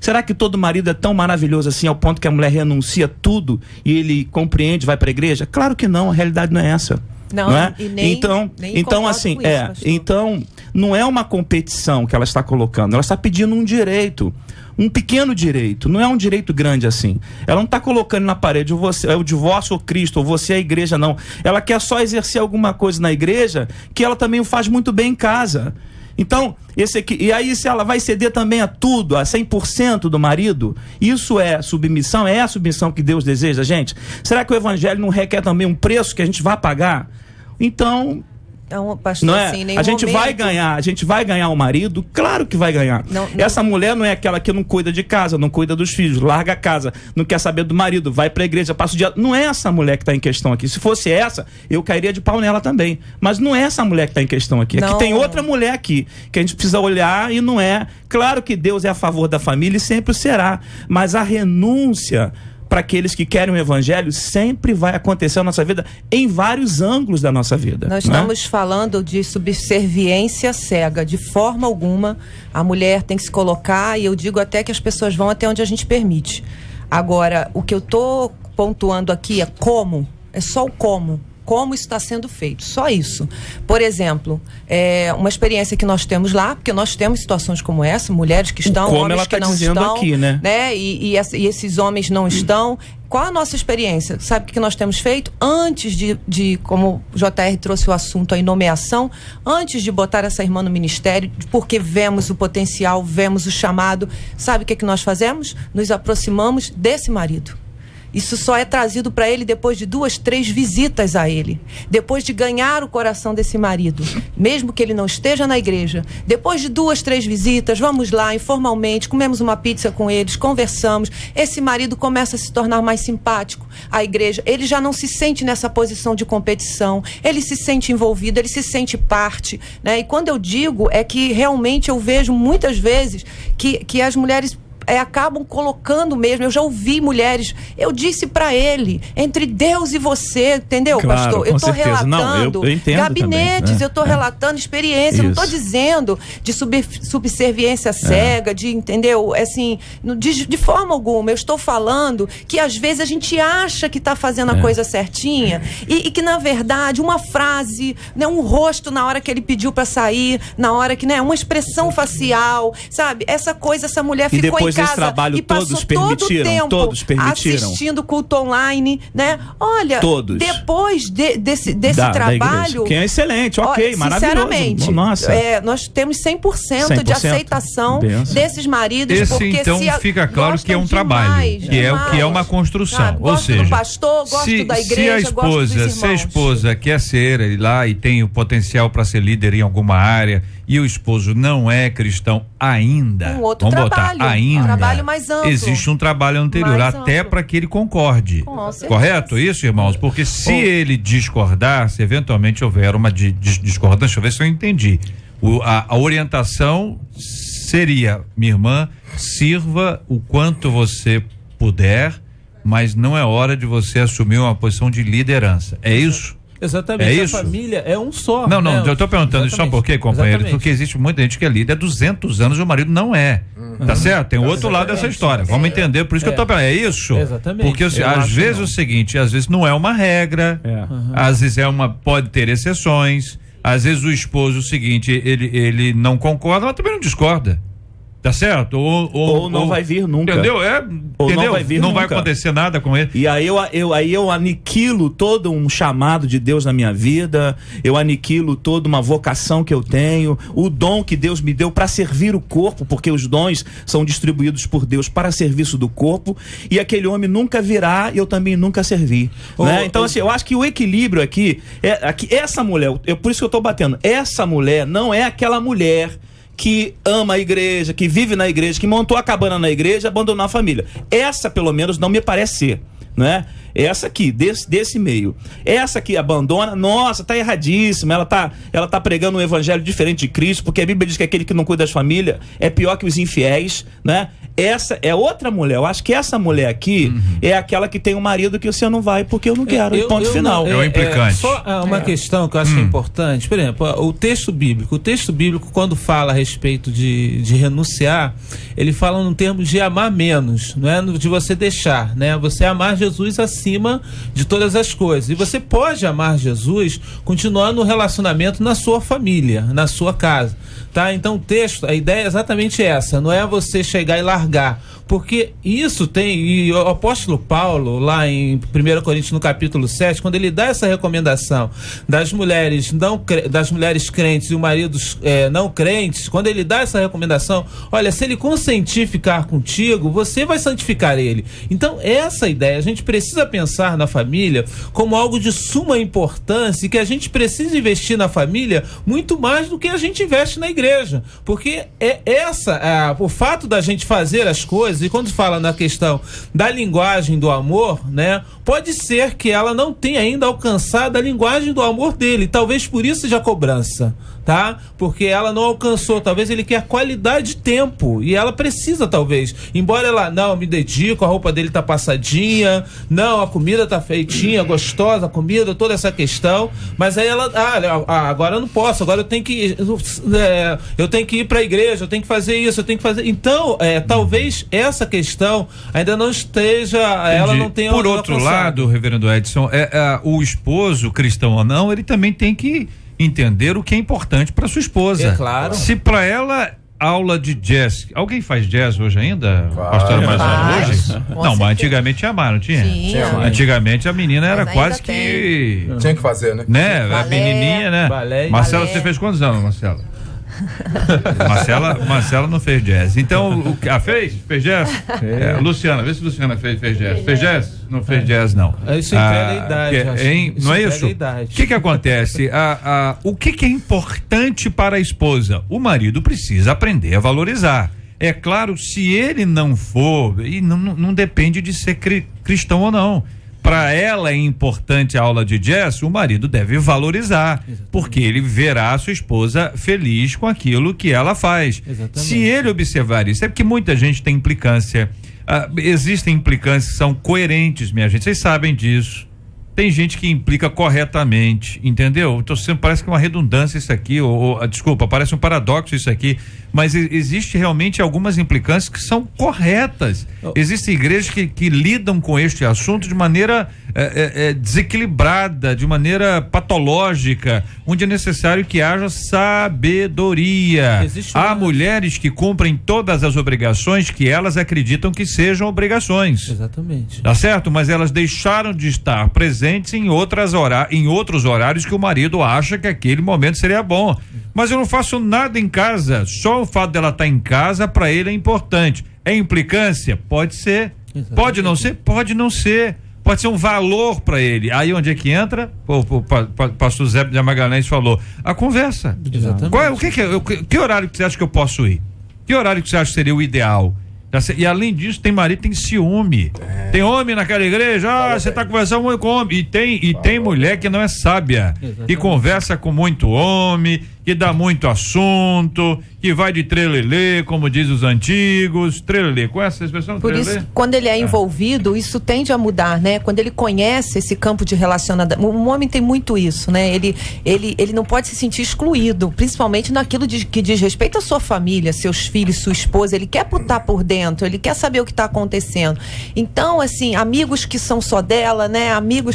Será que todo marido é tão maravilhoso assim ao ponto que a mulher renuncia tudo e ele compreende, vai para a igreja? Claro que não, a realidade não é essa. Não é? E nem assim, isso, então não é uma competição que ela está colocando, ela está pedindo um direito, um pequeno direito, não é um direito grande assim. Ela não está colocando na parede você é o divórcio ou Cristo, ou você é a igreja, não. Ela quer só exercer alguma coisa na igreja que ela também o faz muito bem em casa. Então, e aí se ela vai ceder também a tudo, a 100% do marido, isso é submissão? É a submissão que Deus deseja, gente? Será que o evangelho não requer também um preço que a gente vai pagar? Então, pastor, não é? Assim, a gente vai ganhar o marido, claro que vai ganhar. Essa mulher não é aquela que não cuida de casa, não cuida dos filhos, larga a casa, não quer saber do marido, vai pra igreja, passa o dia. Não é essa mulher que está em questão aqui. Se fosse essa, eu cairia de pau nela também. Mas não é essa mulher que está em questão aqui. Aqui tem outra mulher aqui, que a gente precisa olhar e não é. Claro que Deus é a favor da família e sempre será. Mas a renúncia para aqueles que querem o evangelho sempre vai acontecer na nossa vida, em vários ângulos da nossa vida. Nós estamos falando de subserviência cega. De forma alguma, a mulher tem que se colocar, e eu digo até que as pessoas vão até onde a gente permite. Agora, o que eu estou pontuando aqui é como, é só o como isso está sendo feito, só isso. Por exemplo, uma experiência que nós temos lá, porque nós temos situações como essa, mulheres que estão, homens que não estão, aqui, né? E esses homens não estão. Qual a nossa experiência? Sabe o que nós temos feito? Antes de como o JR trouxe o assunto aí, nomeação, antes de botar essa irmã no ministério, porque vemos o potencial, vemos o chamado, sabe o que nós fazemos? Nos aproximamos desse marido. Isso só é trazido para ele depois de 2, 3 visitas a ele. Depois de ganhar o coração desse marido, mesmo que ele não esteja na igreja. Depois de 2, 3 visitas, vamos lá, informalmente, comemos uma pizza com eles, conversamos. Esse marido começa a se tornar mais simpático à igreja. Ele já não se sente nessa posição de competição. Ele se sente envolvido, ele se sente parte, né? E quando eu digo, é que realmente eu vejo muitas vezes que as mulheres acabam colocando mesmo. Eu já ouvi mulheres, eu disse pra ele, entre Deus e você, entendeu, claro, pastor? Eu tô certeza. relatando eu entendo gabinetes, também, né? eu tô relatando experiência, não tô dizendo de subserviência cega, de, entendeu? Assim, de forma alguma, eu estou falando que às vezes a gente acha que tá fazendo a coisa certinha e que na verdade uma frase, né, um rosto na hora que ele pediu pra sair, na hora que, né, uma expressão facial, sabe? Essa coisa, essa mulher ficou em casa trabalho e passou todo o tempo assistindo culto online, né? Olha, depois desse trabalho, que é excelente, ok, maravilhoso. Sinceramente, nossa. Nós temos 100% de aceitação desses maridos, porque então fica claro que é um trabalho, que é uma construção, sabe? Ou seja, do pastor, gosto da igreja, se a esposa quer ser lá e tem o potencial para ser líder em alguma área e o esposo não é cristão ainda, vamos botar ainda, trabalho mais amplo, existe um trabalho anterior, até para que ele concorde. Correto isso, irmãos? Porque se ele discordar, se eventualmente houver uma discordância, deixa eu ver se eu entendi. A orientação seria, minha irmã, sirva o quanto você puder, mas não é hora de você assumir uma posição de liderança. É isso? Exatamente, é isso? A família é um só. Não, eu tô perguntando isso só por quê, companheiro? Porque existe muita gente que é líder há 200 anos e o marido não é. Tá certo? Tem outro lado dessa história. Vamos entender, por isso que eu tô perguntando. É isso? Exatamente. Porque às vezes o seguinte, às vezes não é uma regra, às vezes pode ter exceções, às vezes o esposo, o seguinte, ele não concorda, mas também não discorda. Tá certo? Ou não vai vir nunca. Entendeu? Ou não vai vir não nunca. Vai acontecer nada com ele. E aí eu aniquilo todo um chamado de Deus na minha vida, eu aniquilo toda uma vocação que eu tenho, o dom que Deus me deu para servir o corpo, porque os dons são distribuídos por Deus para serviço do corpo, e aquele homem nunca virá e eu também nunca servi. Né? Então, assim, eu acho que o equilíbrio aqui essa mulher, por isso que eu tô batendo, essa mulher não é aquela mulher que ama a igreja, que vive na igreja, que montou a cabana na igreja e abandonou a família. Essa, pelo menos, não me parece ser, né? Essa aqui, desse meio. Essa que abandona, nossa, tá erradíssima. Ela tá pregando um evangelho diferente de Cristo, porque a Bíblia diz que aquele que não cuida das famílias é pior que os infiéis, né? Essa é outra mulher. Eu acho que essa mulher aqui é aquela que tem um marido que você não vai porque eu não quero. Ponto final. É o implicante. Só uma questão que eu acho que é importante. Por exemplo, o texto bíblico, quando fala a respeito de renunciar, ele fala num termo de amar menos, não é de você deixar, né? Você amar Jesus acima de todas as coisas. E você pode amar Jesus continuando o relacionamento na sua família, na sua casa. Tá? Então o texto, a ideia é exatamente essa, não é você chegar e largar, porque isso tem, e o apóstolo Paulo, lá em 1 Coríntios no capítulo 7, quando ele dá essa recomendação das mulheres crentes e os maridos não crentes, quando ele dá essa recomendação, olha, se ele consentir ficar contigo, você vai santificar ele. Então essa ideia, a gente precisa pensar na família como algo de suma importância, e que a gente precisa investir na família muito mais do que a gente investe na igreja, porque o fato da gente fazer as coisas, e quando fala na questão da linguagem do amor, né, pode ser que ela não tenha ainda alcançado a linguagem do amor dele, talvez por isso seja cobrança, tá? Porque ela não alcançou, talvez ele quer qualidade de tempo, e ela precisa, talvez, embora ela, não, me dedico, a roupa dele tá passadinha, não, a comida tá feitinha, gostosa, a comida, toda essa questão, mas aí ela, agora eu não posso, agora eu tenho que ir pra igreja, eu tenho que fazer isso, eu tenho que fazer, então, talvez essa questão ainda não esteja, ela não tenha. Por outro lado, reverendo Edson, o esposo, cristão ou não, ele também tem que entender o que é importante para sua esposa. É claro. Se para ela aula de jazz, alguém faz jazz hoje ainda? Pastora Marcela, hoje? Não, mas antigamente tinha não tinha? Tinha. Antigamente a menina era quase que tinha que fazer, né? A menininha, né? Balé. Marcela, você fez quantos anos, Marcela? Marcela não fez jazz. Então, fez jazz? Luciana, vê se Luciana fez jazz. Fez jazz? Não fez jazz, não. Isso entrega a idade. Não é isso? O que acontece? O que é importante para a esposa? O marido precisa aprender a valorizar. É claro, se ele não for, e não depende de ser cristão ou não. Para ela é importante a aula de jazz, o marido deve valorizar. Exatamente. Porque ele verá a sua esposa feliz com aquilo que ela faz. Exatamente. Se ele observar isso, é porque muita gente tem implicância. Existem implicâncias que são coerentes, minha gente, vocês sabem disso. Tem gente que implica corretamente, entendeu? Então sempre parece que é uma redundância isso aqui, desculpa, parece um paradoxo isso aqui, mas existe realmente algumas implicâncias que são corretas. Existem igrejas que lidam com este assunto de maneira desequilibrada, de maneira patológica, onde é necessário que haja sabedoria. Há mulheres que cumprem todas as obrigações que elas acreditam que sejam obrigações. Exatamente. Tá certo? Mas elas deixaram de estar presentes em outros horários que o marido acha que aquele momento seria bom. Mas eu não faço nada em casa, só o fato dela estar em casa para ele é importante. É implicância? Pode ser. Exatamente. Pode não ser? Pode não ser. Pode ser um valor para ele. Aí onde é que entra? O pastor Zé de Magalhães falou, a conversa. Exatamente. Que horário que você acha que eu posso ir? Que horário que você acha que seria o ideal? E além disso, tem marido, tem ciúme. Tem homem naquela igreja, você tá conversando muito com homem. E tem mulher que não é sábia. Exatamente. Que conversa com muito homem, que dá muito assunto, que vai de trelelê, como diz os antigos. Trelelê, com essa expressão? Por trelelê? Isso, quando ele é envolvido, isso tende a mudar, né? Quando ele conhece esse campo de relacionamento, um homem tem muito isso, né? Ele não pode se sentir excluído, principalmente naquilo que diz respeito à sua família, seus filhos, sua esposa. Ele quer estar por dentro, ele quer saber o que está acontecendo. Então, assim, amigos que são só dela, né? Amigos,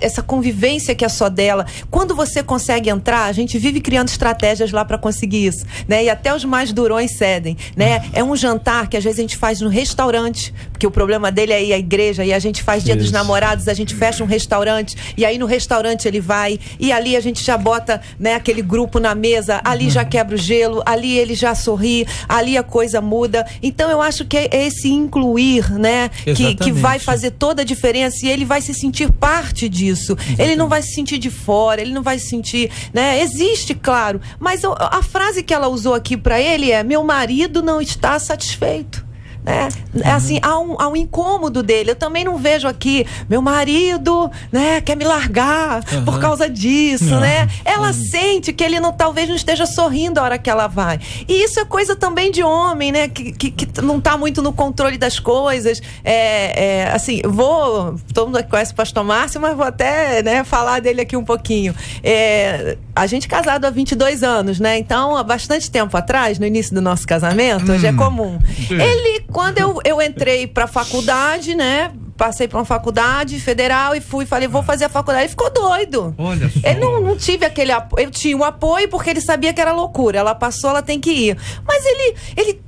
essa convivência que é só dela. Quando você consegue entrar, a gente vive criando estratégias lá para conseguir isso, né? E até os mais durões cedem, né? É um jantar que às vezes a gente faz no restaurante, porque o problema dele é ir à igreja, e a gente faz Dia dos Namorados, a gente fecha um restaurante, e aí no restaurante ele vai, e ali a gente já bota, né, aquele grupo na mesa, ali já quebra o gelo, ali ele já sorri, ali a coisa muda. Então eu acho que é esse incluir, né, que vai fazer toda a diferença, e ele vai se sentir parte disso. Exatamente. Ele não vai se sentir de fora, ele não vai se sentir, né? Existe, claro, mas a frase que ela usou aqui para ele é: meu marido não está satisfeito. Né? Assim, há um incômodo dele. Eu também não vejo aqui, meu marido, né, quer me largar por causa disso, né? Ela sente que ele talvez não esteja sorrindo a hora que ela vai. E isso é coisa também de homem, né? Que não está muito no controle das coisas. Assim, todo mundo conhece o pastor Márcio, mas vou até, né, falar dele aqui um pouquinho. A gente casado há 22 anos, né? Então, há bastante tempo atrás, no início do nosso casamento, hoje é comum. Quando eu entrei pra faculdade, né? Passei para uma faculdade federal e falei, vou fazer a faculdade. Ele ficou doido. Olha só. Ele não tive aquele apoio. Eu tinha um apoio porque ele sabia que era loucura. Ela passou, ela tem que ir. Mas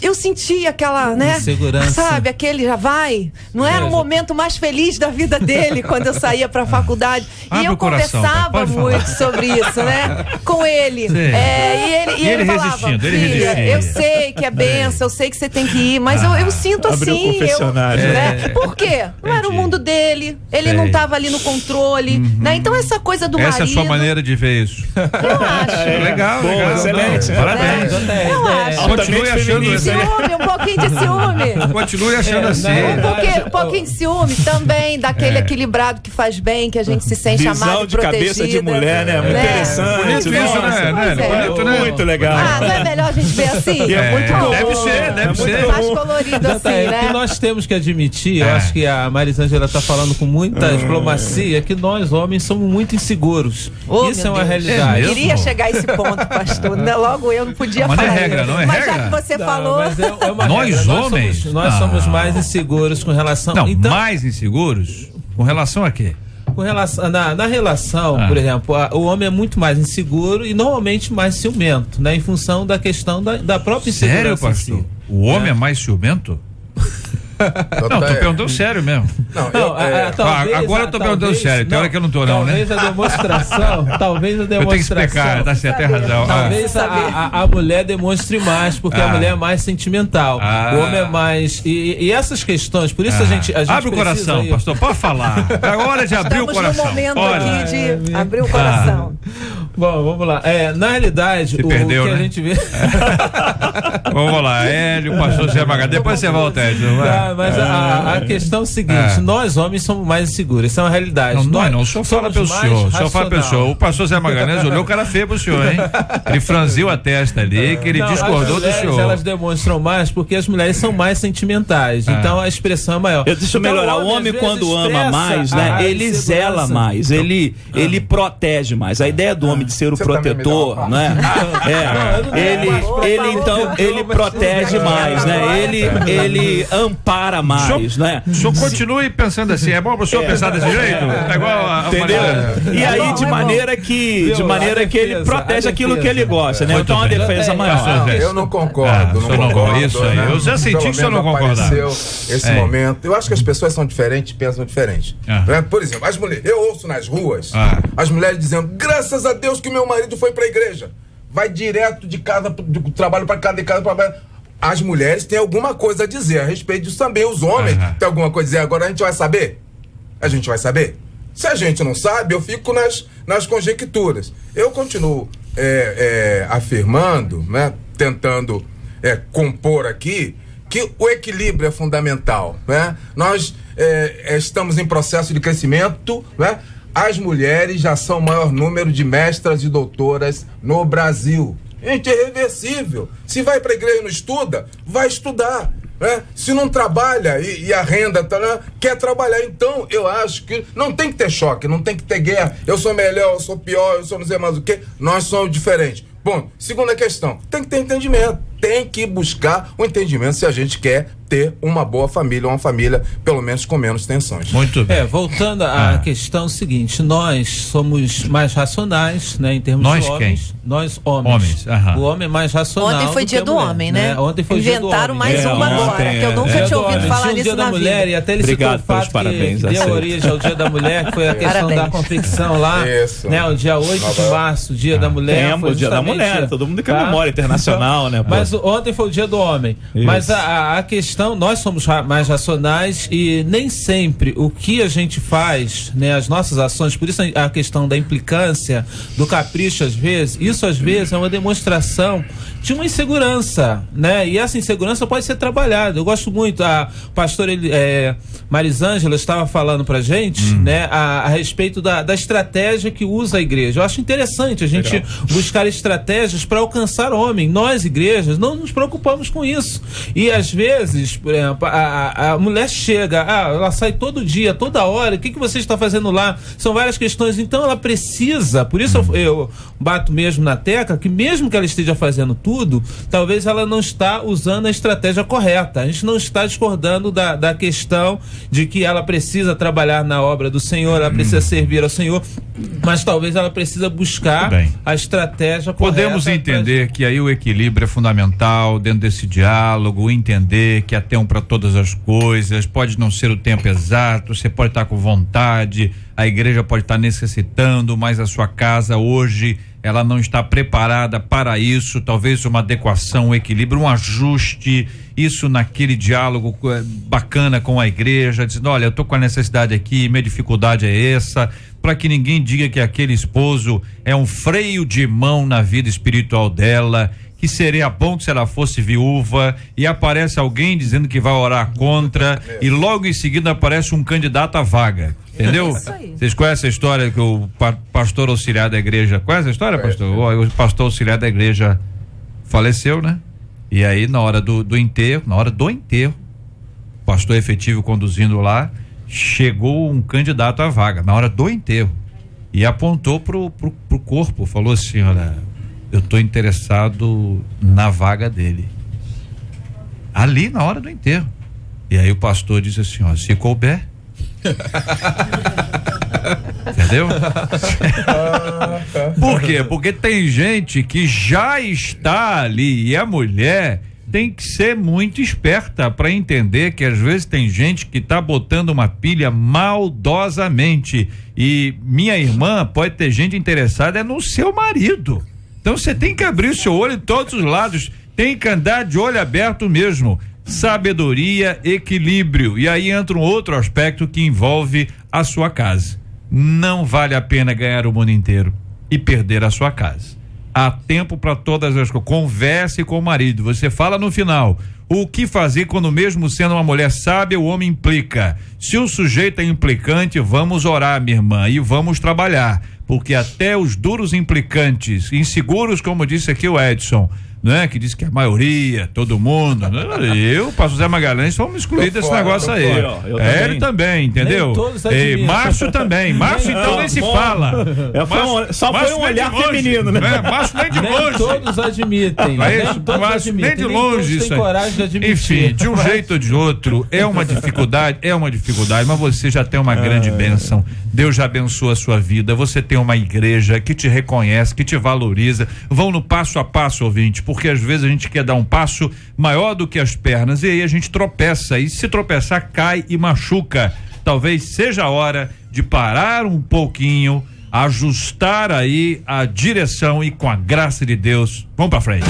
eu sentia aquela, né? Segurança. Sabe, aquele já vai. Não era o momento mais feliz da vida dele quando eu saía para a faculdade. E eu conversava muito sobre isso, né? Com ele. E ele falava, filha, eu sei que é benção, eu sei que você tem que ir, mas eu sinto assim. Né? Por quê? Não era o mundo dele, ele não estava ali no controle, né? Então essa coisa do marido... Essa é a sua maneira de ver isso. Eu acho. Legal, bom, legal. Excelente. Parabéns. Eu acho. Continue achando assim. Ciúme, um pouquinho de ciúme. Continue achando assim. Um pouquinho de ciúme também, daquele equilibrado que faz bem, que a gente se sente amado e protegido. Visão de cabeça de mulher, né? Muito interessante. Bonito isso, né? Bonito, né? Muito legal. Não é melhor a gente ver assim? É muito bom. Deve ser. Mais colorido assim, né? O que nós temos que admitir, eu acho que a Marisângela está falando com muita diplomacia, que nós homens somos muito inseguros. Isso é uma realidade. Eu queria chegar a esse ponto, pastor. Logo eu não podia falar. Mas não é regra, não é mas regra? Já que você falou... Mas é uma nós regra. homens? Nós somos mais inseguros com relação... Não, então, mais inseguros? Com relação a quê? Com relação, na relação, por exemplo, o homem é muito mais inseguro e normalmente mais ciumento, né? Em função da questão da própria insegurança. Sério, pastor? O homem é mais ciumento? Não, tô perguntando sério mesmo. Agora eu tô perguntando sério. Tem hora que eu não tô, não, né? Talvez a demonstração. Eu tenho que explicar, tá certo, tem razão. Talvez a mulher demonstre mais, porque a mulher é mais sentimental. O homem é mais. E essas questões, por isso a gente abre o coração, pastor, pode falar. É hora de abrir o coração. Estamos no momento aqui de abrir o coração. Bom, vamos lá. Na realidade, se perdeu, que né? a gente vê. Vamos lá, Hélio, pastor Zé Magalhães. Depois você volta, Hélio. Mas a questão é o seguinte: nós homens somos mais inseguros, isso é uma realidade. Não, o senhor fala pelo senhor. O senhor fala pelo senhor. O pastor Zé Magalhães olhou o cara feio pro senhor, hein? Ele franziu a testa ali, que ele discordou do senhor. Elas demonstram mais porque as mulheres são mais sentimentais. Então a expressão é maior. Deixa eu melhorar. O homem, quando ama mais, né? Ele zela mais, ele protege mais. A ideia do homem de ser o protetor, né? Ele protege mais, né? Ele ampara mais, né? O senhor continue pensando assim. É bom pro senhor pensar desse jeito? É igual a entendeu? E aí, de maneira que ele protege aquilo que ele gosta, né? Então, uma defesa maior. Eu não concordo. Não concordo. Isso aí. Eu já senti que o senhor não concordava. Esse momento. Eu acho que as pessoas são diferentes, pensam diferente. Por exemplo, as mulheres. Eu ouço nas ruas as mulheres dizendo: graças a Deus que meu marido foi pra igreja. Vai direto de casa, do trabalho pra casa, de casa pra casa. As mulheres têm alguma coisa a dizer a respeito disso também. Os homens têm alguma coisa a dizer. Agora a gente vai saber? A gente vai saber? Se a gente não sabe, eu fico nas conjecturas. Eu continuo afirmando, né, tentando compor aqui, que o equilíbrio é fundamental, né? Nós estamos em processo de crescimento, né? As mulheres já são o maior número de mestras e doutoras no Brasil. Gente, é irreversível. Se vai para a igreja e não estuda, vai estudar, né? Se não trabalha e a renda quer trabalhar, então eu acho que não tem que ter choque, não tem que ter guerra. Eu sou melhor, eu sou pior, eu sou não sei mais o que. Nós somos diferentes. Bom, segunda questão, tem que ter entendimento. Tem que buscar o entendimento se a gente quer ter uma boa família, uma família pelo menos com menos tensões. Muito bem. Voltando à questão seguinte, nós somos mais racionais, né, em termos de homens. Quem? Nós homens. O homem é mais racional. Ontem foi dia do homem, né? Ontem foi inventaram mais uma agora, que eu nunca tinha ouvido falar nisso na vida. E até ele citou o fato que deu origem ao dia da mulher, que foi a questão da confecção lá, né, o dia 8 de março, dia da mulher. O dia da mulher, todo mundo comemora internacional, né? Mas ontem foi o dia do homem. Isso. Mas a questão, nós somos mais racionais e nem sempre o que a gente faz, né, as nossas ações, por isso a questão da implicância, do capricho às vezes, isso às vezes é uma demonstração de uma insegurança, né? E essa insegurança pode ser trabalhada. Eu gosto muito, a pastora Marisângela estava falando pra gente, né, a respeito da estratégia que usa a igreja. Eu acho interessante a gente buscar estratégias para alcançar o homem. Nós, igrejas, não nos preocupamos com isso. E às vezes, por exemplo, a mulher chega, ela sai todo dia, toda hora, o que você está fazendo lá? São várias questões, então ela precisa, por isso eu bato mesmo na tecla, que mesmo que ela esteja fazendo tudo, talvez ela não está usando a estratégia correta. A gente não está discordando da questão de que ela precisa trabalhar na obra do Senhor, ela precisa servir ao Senhor, mas talvez ela precisa buscar a estratégia correta. Podemos entender que aí o equilíbrio é fundamental dentro desse diálogo, entender que há tempo para todas as coisas, pode não ser o tempo exato, você pode estar com vontade, a igreja pode estar necessitando, mas a sua casa hoje ela não está preparada para isso, talvez uma adequação, um equilíbrio, um ajuste, isso naquele diálogo bacana com a igreja, dizendo, olha, eu estou com a necessidade aqui, minha dificuldade é essa, para que ninguém diga que aquele esposo é um freio de mão na vida espiritual dela, que seria bom que se ela fosse viúva, e aparece alguém dizendo que vai orar contra, e logo em seguida aparece um candidato à vaga. Entendeu? Vocês conhecem a história que o pastor auxiliar da igreja, conhece a história, pastor? O pastor auxiliar da igreja faleceu, né? E aí na hora do enterro, o pastor efetivo conduzindo lá, chegou um candidato à vaga, na hora do enterro, e apontou pro corpo, falou assim, olha, eu estou interessado na vaga dele. Ali na hora do enterro. E aí o pastor disse assim, ó, se couber. Entendeu? Por quê? Porque tem gente que já está ali e a mulher tem que ser muito esperta para entender que às vezes tem gente que tá botando uma pilha maldosamente, e minha irmã, pode ter gente interessada no seu marido. Então você tem que abrir o seu olho em todos os lados, tem que andar de olho aberto mesmo. Sabedoria, equilíbrio, e aí entra um outro aspecto que envolve a sua casa. Não vale a pena ganhar o mundo inteiro e perder a sua casa. Há tempo para todas as coisas. Converse com o marido. Você fala no final o que fazer quando, mesmo sendo uma mulher sábia, o homem implica. Se o sujeito é implicante, vamos orar, minha irmã, e vamos trabalhar, porque até os duros implicantes, inseguros, como disse aqui o Edson, né? Que diz que a maioria, todo mundo, né? Eu, pastor Zé Magalhães, fomos excluídos desse negócio aí. Ele também, entendeu? Márcio também. Márcio então nem se fala. Só foi um olhar feminino, né? Márcio nem de longe. Nem todos admitem. Nem de longe isso aí. Coragem de admitir. Enfim, de um jeito ou de outro, é uma dificuldade, mas você já tem uma grande bênção. Deus já abençoa a sua vida. Você tem uma igreja que te reconhece, que te valoriza. Vão no passo a passo, ouvinte, porque às vezes a gente quer dar um passo maior do que as pernas e aí a gente tropeça, e se tropeçar cai e machuca. Talvez seja a hora de parar um pouquinho, ajustar aí a direção e, com a graça de Deus, vamos pra frente.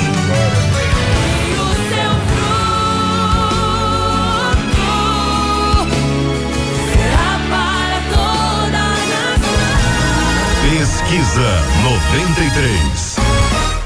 Pesquisa 93.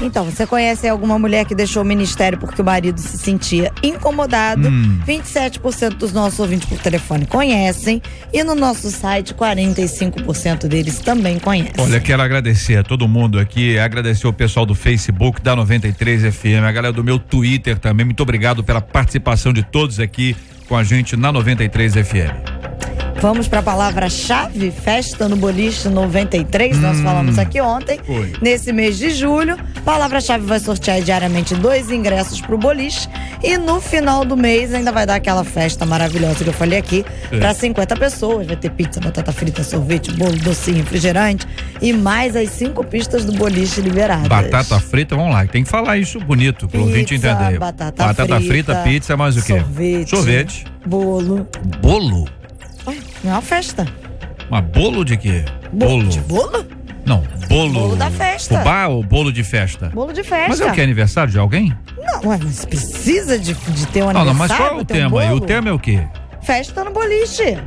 Então, você conhece alguma mulher que deixou o ministério porque o marido se sentia incomodado? 27% dos nossos ouvintes por telefone conhecem, e no nosso site 45% deles também conhecem. Olha, quero agradecer a todo mundo aqui, agradecer o pessoal do Facebook da 93 FM, a galera do meu Twitter também. Muito obrigado pela participação de todos aqui com a gente na 93 FM. Vamos para a palavra-chave, festa no boliche 93, nós falamos aqui ontem. Foi. Nesse mês de julho, palavra-chave vai sortear diariamente 2 ingressos para o boliche, e no final do mês ainda vai dar aquela festa maravilhosa que eu falei aqui, para 50 pessoas. Vai ter pizza, batata frita, sorvete, bolo, docinho, refrigerante e mais as 5 pistas do boliche liberadas. Batata frita, vamos lá, tem que falar isso bonito pro ouvinte entender. Batata frita, pizza, mais o quê? Sorvete. Bolo. Bolo? Ué, não é uma festa. Mas bolo de quê? Bolo? De bolo? Não, bolo. Bolo da festa. Fubá ou bolo de festa? Bolo de festa. Mas é o que? Aniversário de alguém? Não, mas precisa de ter um aniversário? Não, mas qual é o tema aí? O tema é o quê? Festa no boliche.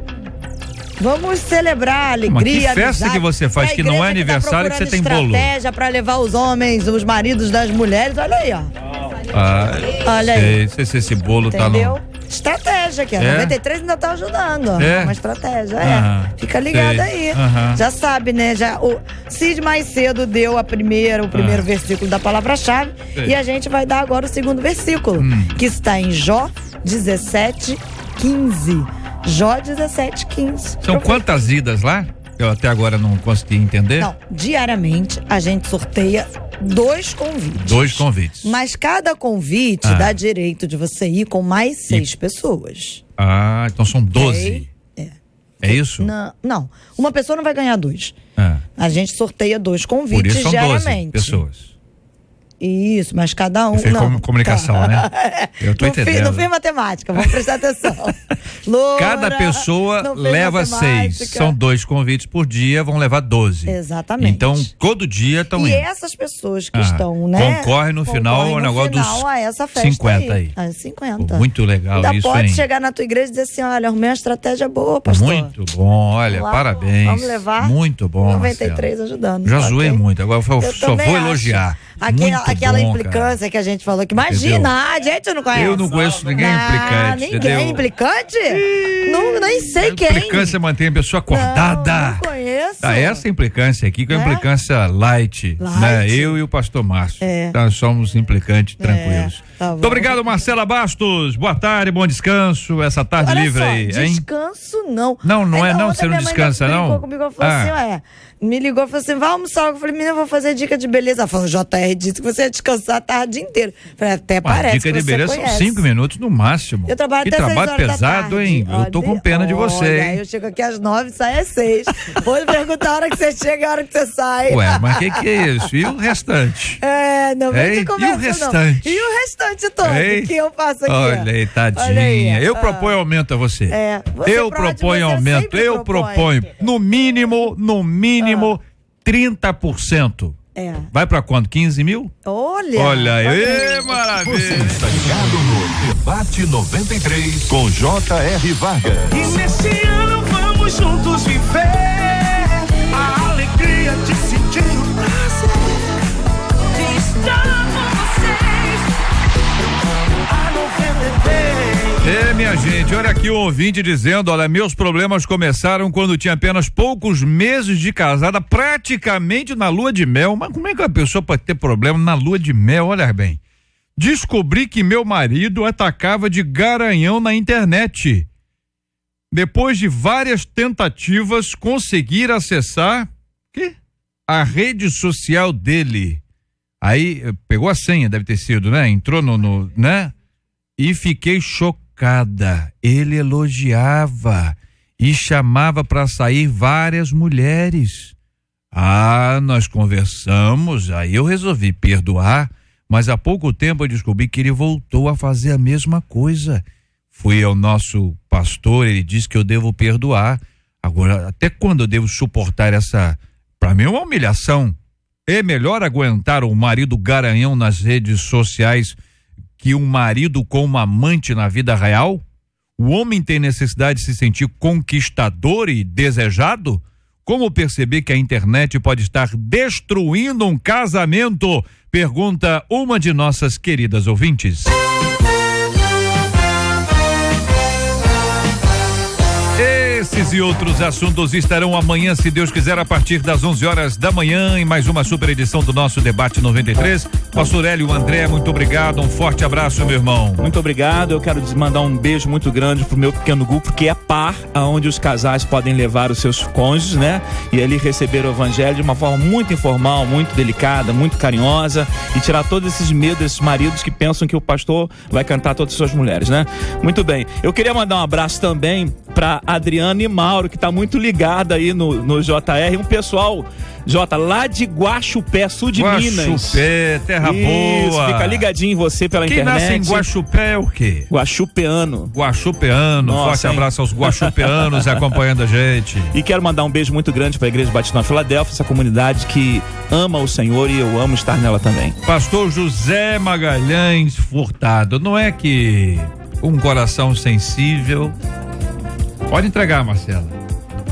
Vamos celebrar a alegria. Mas que festa que você faz que não é aniversário que você tem bolo? Estratégia pra levar os homens, os maridos das mulheres. Olha aí, ó. Olha aí. Sei se esse bolo entendeu? Tá no... Estratégia aqui, ó. 93 ainda tá ajudando. É Uma estratégia, Fica ligado aí. Já sabe, né? O Cid mais cedo deu o primeiro versículo da palavra-chave, e a gente vai dar agora o segundo versículo, que está em Jó 17:15. Jó 17:15. São quantas idas lá? Eu até agora não consegui entender. Não, diariamente a gente sorteia 2 convites. 2 convites. Mas cada convite dá direito de você ir com mais 6 pessoas. Então são 12. É isso? Não. Uma pessoa não vai ganhar 2. A gente sorteia 2 convites por isso são diariamente. 12 pessoas. Isso, mas cada um. Comunicação, né? Eu tô entendendo. Não fiz matemática, vamos prestar atenção. Cada pessoa leva 6. São 2 convites por dia, vão levar 12. Exatamente. Então, todo dia estão indo. E essas pessoas que estão, né? Concorrem no final ao negócio dos a essa festa 50 aí. 50. Muito legal isso, pode hein? chegar na tua igreja e dizer assim: olha, arrumei uma estratégia boa, pastor. Muito bom, olha, parabéns. Vamos levar. Muito bom, 93 ajudando. Já zoei muito, agora só vou elogiar. Aquela implicância que a gente falou, que imagina, a gente não conhece. Eu não conheço ninguém implicante. Ninguém implicante? Nem sei quem. Implicância mantém a pessoa acordada. Não conheço. Essa implicância aqui, que é a implicância light, né? Eu e o pastor Márcio. Nós somos implicantes tranquilos. Muito obrigado, Marcela Bastos. Boa tarde, bom descanso. Essa tarde livre aí, hein? Descanso não. Não é não? Você não descansa, não? Comigo, ela falou assim, me ligou e falou assim: vai almoçar. Eu falei: menina, eu vou fazer dica de beleza. Ela falou: JR disse que você você ia descansar a tarde inteira. Falei, até parece dica que de você beleza conhece. são 5 minutos no máximo. Eu trabalho que até 6 trabalho horas da pesado, tarde. hein? Eu tô com pena de você, Olha, hein? eu chego aqui às 9 e saio às 6. Pode perguntar a hora que você chega e a hora que você sai. Ué, mas que é isso? E o restante? Não vem Ei, de conversa, e o restante? não. E o restante todo Ei, que eu faço aqui? Olha aí, tadinha. Olha aí, eu proponho aumento a você. Você Eu proponho aumento. Eu proponho. No mínimo, 30%. Vai pra quanto? 15 mil? Olha aí, maravilha. Você está ligado no Debate 93 com J.R. Vargas. E nesse ano vamos juntos viver a alegria de sentir o prazer de estar com vocês. A 93. Minha gente, olha aqui o ouvinte dizendo, olha, meus problemas começaram quando tinha apenas poucos meses de casada, praticamente na lua de mel. Mas como é que a pessoa pode ter problema na lua de mel? Olha bem, descobri que meu marido atacava de garanhão na internet. Depois de várias tentativas, conseguir acessar a rede social dele. Aí, pegou a senha, deve ter sido, né? Entrou né? E fiquei chocada. Ele elogiava e chamava para sair várias mulheres. Nós conversamos, aí eu resolvi perdoar, mas há pouco tempo eu descobri que ele voltou a fazer a mesma coisa. Fui ao nosso pastor, ele disse que eu devo perdoar. Agora, até quando eu devo suportar essa? Para mim é uma humilhação. É melhor aguentar o marido garanhão nas redes sociais que um marido com uma amante na vida real? O homem tem necessidade de se sentir conquistador e desejado? Como perceber que a internet pode estar destruindo um casamento? Pergunta uma de nossas queridas ouvintes. Esses e outros assuntos estarão amanhã, se Deus quiser, a partir das 11 horas da manhã, em mais uma super edição do nosso Debate 93. Pastor Hélio André, muito obrigado, um forte abraço, meu irmão. Muito obrigado, eu quero mandar um beijo muito grande pro meu pequeno grupo, que é Par, onde os casais podem levar os seus cônjuges, né? E ali receber o evangelho de uma forma muito informal, muito delicada, muito carinhosa, e tirar todos esses medos desses maridos que pensam que o pastor vai cantar todas as suas mulheres, né? Muito bem, eu queria mandar um abraço também pra Adriana e Mauro, que tá muito ligado aí no JR, um pessoal, lá de Guaxupé, sul de Minas. Guaxupé, terra boa. Fica ligadinho em você pela Quem internet. Quem nasce em Guaxupé é o quê? Guaxupeano. Forte abraço aos guaxupeanos acompanhando a gente. E quero mandar um beijo muito grande para a Igreja Batista Nova Filadélfia, essa comunidade que ama o Senhor e eu amo estar nela também. Pastor José Magalhães Furtado, não é que um coração sensível... Pode entregar, Marcela.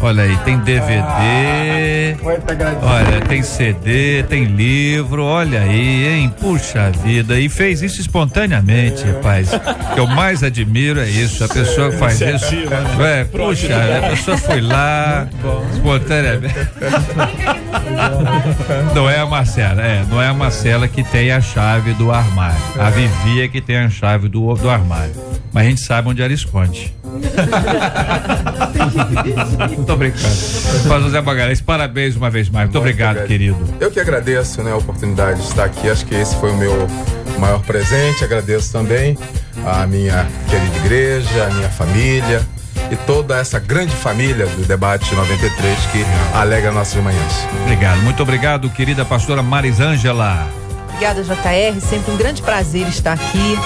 Olha aí, tem DVD, olha, tem CD, tem livro, olha aí, hein? Puxa vida, e fez isso espontaneamente, rapaz. O que eu mais admiro é isso, a pessoa que faz isso. Puxa, a pessoa foi lá, espontaneamente. Não é a Marcela, não é a Marcela que tem a chave do armário. A Vivi é que tem a chave do armário. Mas a gente sabe onde ela esconde. Muito obrigado. José Magalhães, parabéns uma vez mais. Muito obrigado, querido. Eu que agradeço, a oportunidade de estar aqui. Acho que esse foi o meu maior presente. Agradeço também a minha querida igreja, a minha família e toda essa grande família do Debate 93 que alegra nossas manhãs. Obrigado, muito obrigado, querida pastora Marisângela. Obrigada, JR, sempre um grande prazer estar aqui.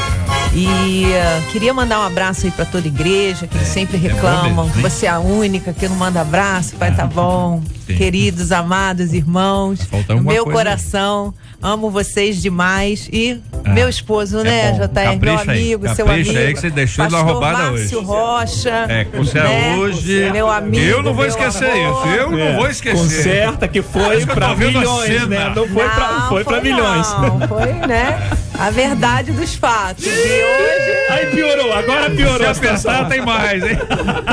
E queria mandar um abraço aí para toda a igreja, que sempre reclamam que você é a única que não manda abraço. Pai, tá bom. Sim. Queridos, amados irmãos, no meu coração, amo vocês demais. E meu esposo, né, JR, capricha meu amigo, aí, seu amigo. Aí que você deixou ele na roubada hoje. Márcio Rocha. Você é hoje. Meu amigo. Eu não vou esquecer isso. Eu não vou esquecer. Conserta que foi pra milhões, né? Não foi pra milhões. Não, foi, né? A verdade dos fatos. E hoje... Aí piorou, agora piorou. Se apertar tem mais, hein?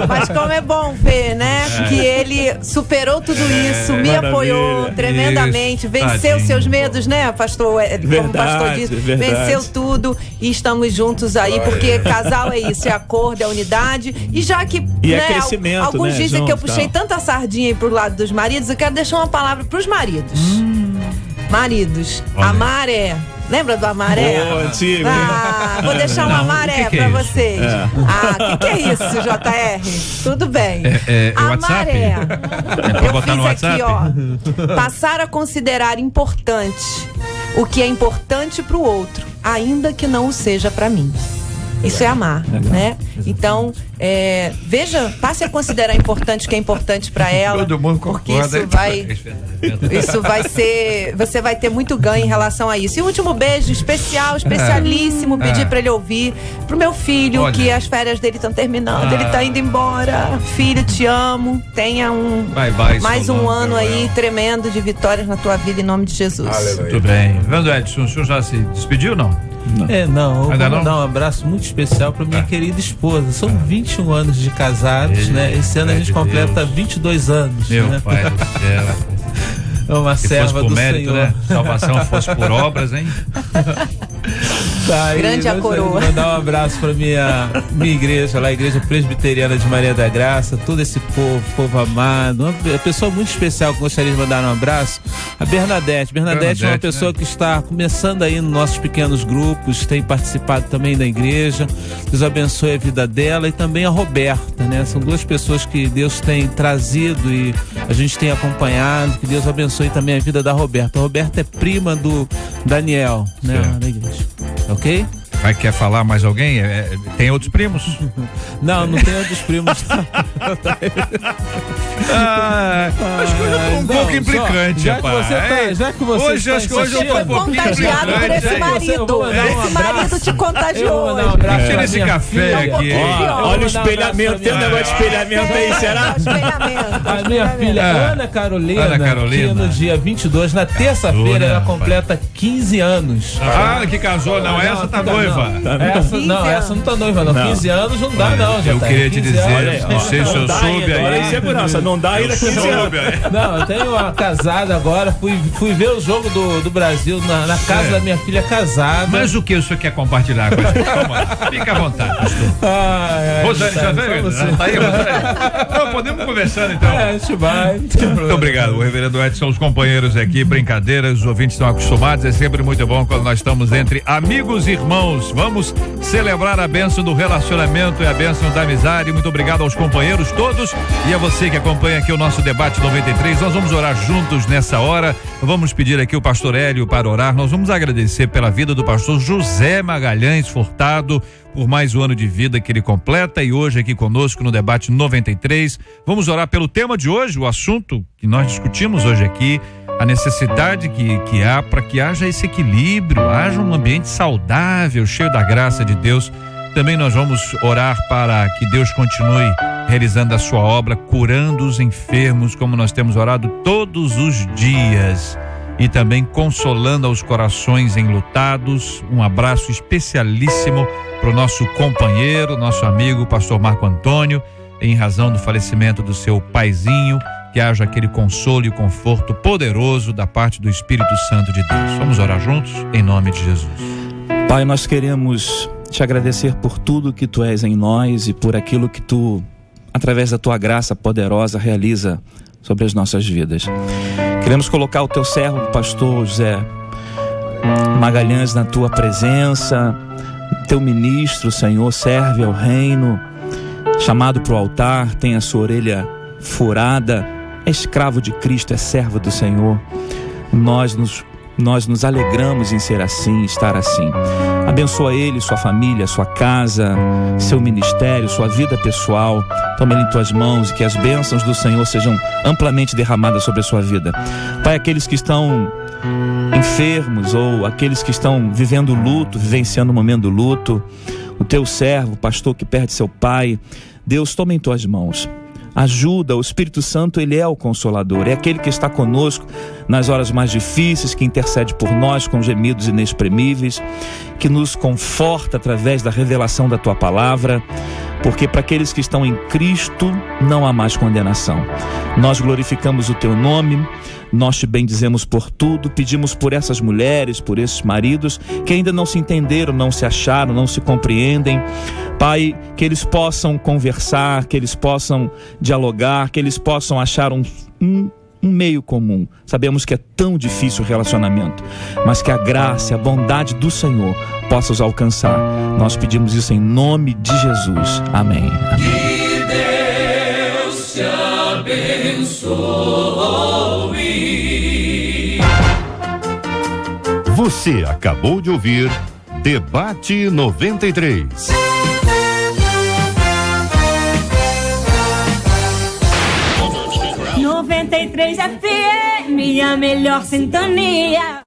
Mas como é bom ver, né? Que ele superou tudo isso, me apoiou tremendamente, venceu seus medos, né, pastor? Como o pastor disse, venceu tudo e estamos juntos aí, porque casal é isso, é acordo, é unidade. E já que é crescimento, alguns dizem que eu puxei tanta sardinha aí pro lado dos maridos, eu quero deixar uma palavra pros maridos. Maridos, amar é Lembra do Amaré? Antigo. Vou deixar uma maré que pra é isso? vocês. O que é isso, JR? Tudo bem. É a WhatsApp? maré. É pra Eu botar fiz no aqui, WhatsApp? ó. Passar a considerar importante o que é importante pro outro, ainda que não o seja pra mim. Isso é amar, né? Então, passe a considerar importante o que é importante pra ela. Todo mundo porque concorda. isso vai ser, você vai ter muito ganho em relação a isso. E o último beijo especialíssimo, pedir pra ele ouvir, pro meu filho, Olha. que as férias dele estão terminando, ele tá indo embora. Filho, te amo. Tenha mais um ano aí tremendo de vitórias na tua vida, em nome de Jesus. Muito bem. Vendo, Edson, o senhor já se despediu ou não? Eu vou Ainda não? mandar um abraço muito especial para minha querida esposa. São 21 anos de casados, né? Esse ano a gente completa 22 anos. Meu né? pai do céu. É uma Se serva fosse por do mérito, Senhor. né? Salvação fosse por obras, hein? Tá aí, Grande a gostaria coroa. de mandar um abraço para minha igreja, lá a Igreja Presbiteriana de Maria da Graça, todo esse povo amado. Uma pessoa muito especial que gostaria de mandar um abraço, a Bernadette. Bernadette é uma pessoa que está começando aí nos nossos pequenos grupos, tem participado também da igreja. Deus abençoe a vida dela, e também a Roberta, né? São duas pessoas que Deus tem trazido e a gente tem acompanhado. Que Deus abençoe também a vida da Roberta. A Roberta é prima do Daniel, né? Lá da igreja. Ok? Quer falar mais alguém? Tem outros primos? Não tem outros primos. Acho que hoje eu tô um pouco implicante, rapaz. Já que você Hoje acho que hoje eu tô um pouquinho Contagiado por esse implicante. marido. Esse marido te contagiou hoje. Tira esse café aqui. Olha o espelhamento, tem um negócio de espelhamento aí, será? A minha filha Ana Carolina, que no dia 22, na terça-feira, ela completa 15 anos. Que casou, não. Essa tá noiva. Essa não tá noiva, não. 15 anos não dá, não. Eu queria te dizer, não sei se eu soube Olha aí. segurança, não dá ainda 15 anos. Não, eu tenho uma casada agora, fui ver o jogo do Brasil na casa da minha filha casada. Mas o que o senhor quer compartilhar com a gente? Calma, fica à vontade, pastor. Rosane, já veio? Tá aí, Rosane? Não, podemos conversando então. A gente vai. Muito obrigado, o reverendo Edson, os companheiros aqui, brincadeira, os ouvintes estão acostumados, é sempre muito bom quando nós estamos entre amigos e irmãos. Vamos celebrar a bênção do relacionamento e a bênção da amizade. Muito obrigado aos companheiros todos e a você que acompanha aqui o nosso debate 93. Nós vamos orar juntos nessa hora. Vamos pedir aqui o pastor Hélio para orar. Nós vamos agradecer pela vida do pastor José Magalhães Furtado, por mais um ano de vida que ele completa, e hoje aqui conosco no debate 93. Vamos orar pelo tema de hoje, o assunto que nós discutimos hoje aqui, a necessidade que há para que haja esse equilíbrio, haja um ambiente saudável, cheio da graça de Deus. Também nós vamos orar para que Deus continue realizando a sua obra, curando os enfermos, como nós temos orado todos os dias, e também consolando aos corações enlutados. Um abraço especialíssimo para o nosso companheiro, nosso amigo, pastor Marco Antônio, em razão do falecimento do seu paizinho. Que haja aquele consolo e conforto poderoso da parte do Espírito Santo de Deus. Vamos orar juntos, em nome de Jesus. Pai, nós queremos te agradecer por tudo que tu és em nós e por aquilo que tu, através da tua graça poderosa, realiza sobre as nossas vidas. Queremos colocar o teu servo, o pastor José Magalhães, na tua presença. Teu ministro, Senhor, serve ao reino, chamado para o altar, tem a sua orelha furada, é escravo de Cristo, é servo do Senhor. Nós nos alegramos em ser assim, estar assim. Abençoa ele, sua família, sua casa, seu ministério, sua vida pessoal. Toma ele em tuas mãos e que as bênçãos do Senhor sejam amplamente derramadas sobre a sua vida. Pai, aqueles que estão enfermos ou aqueles que estão vivendo luto, vivenciando o momento do luto, o teu servo, o pastor que perde seu pai, Deus, toma em tuas mãos. Ajuda, o Espírito Santo, ele é o Consolador, é aquele que está conosco nas horas mais difíceis, que intercede por nós com gemidos inexprimíveis, que nos conforta através da revelação da tua palavra, porque para aqueles que estão em Cristo não há mais condenação. Nós glorificamos o teu nome, nós te bendizemos por tudo, pedimos por essas mulheres, por esses maridos que ainda não se entenderam, não se acharam, não se compreendem. Pai, que eles possam conversar, que eles possam dialogar, que eles possam achar um um meio comum. Sabemos que é tão difícil o relacionamento, mas que a graça e a bondade do Senhor possa os alcançar. Nós pedimos isso em nome de Jesus. Amém. Que Deus te abençoe. Você acabou de ouvir Debate 93. 93 FM, a melhor sintonia.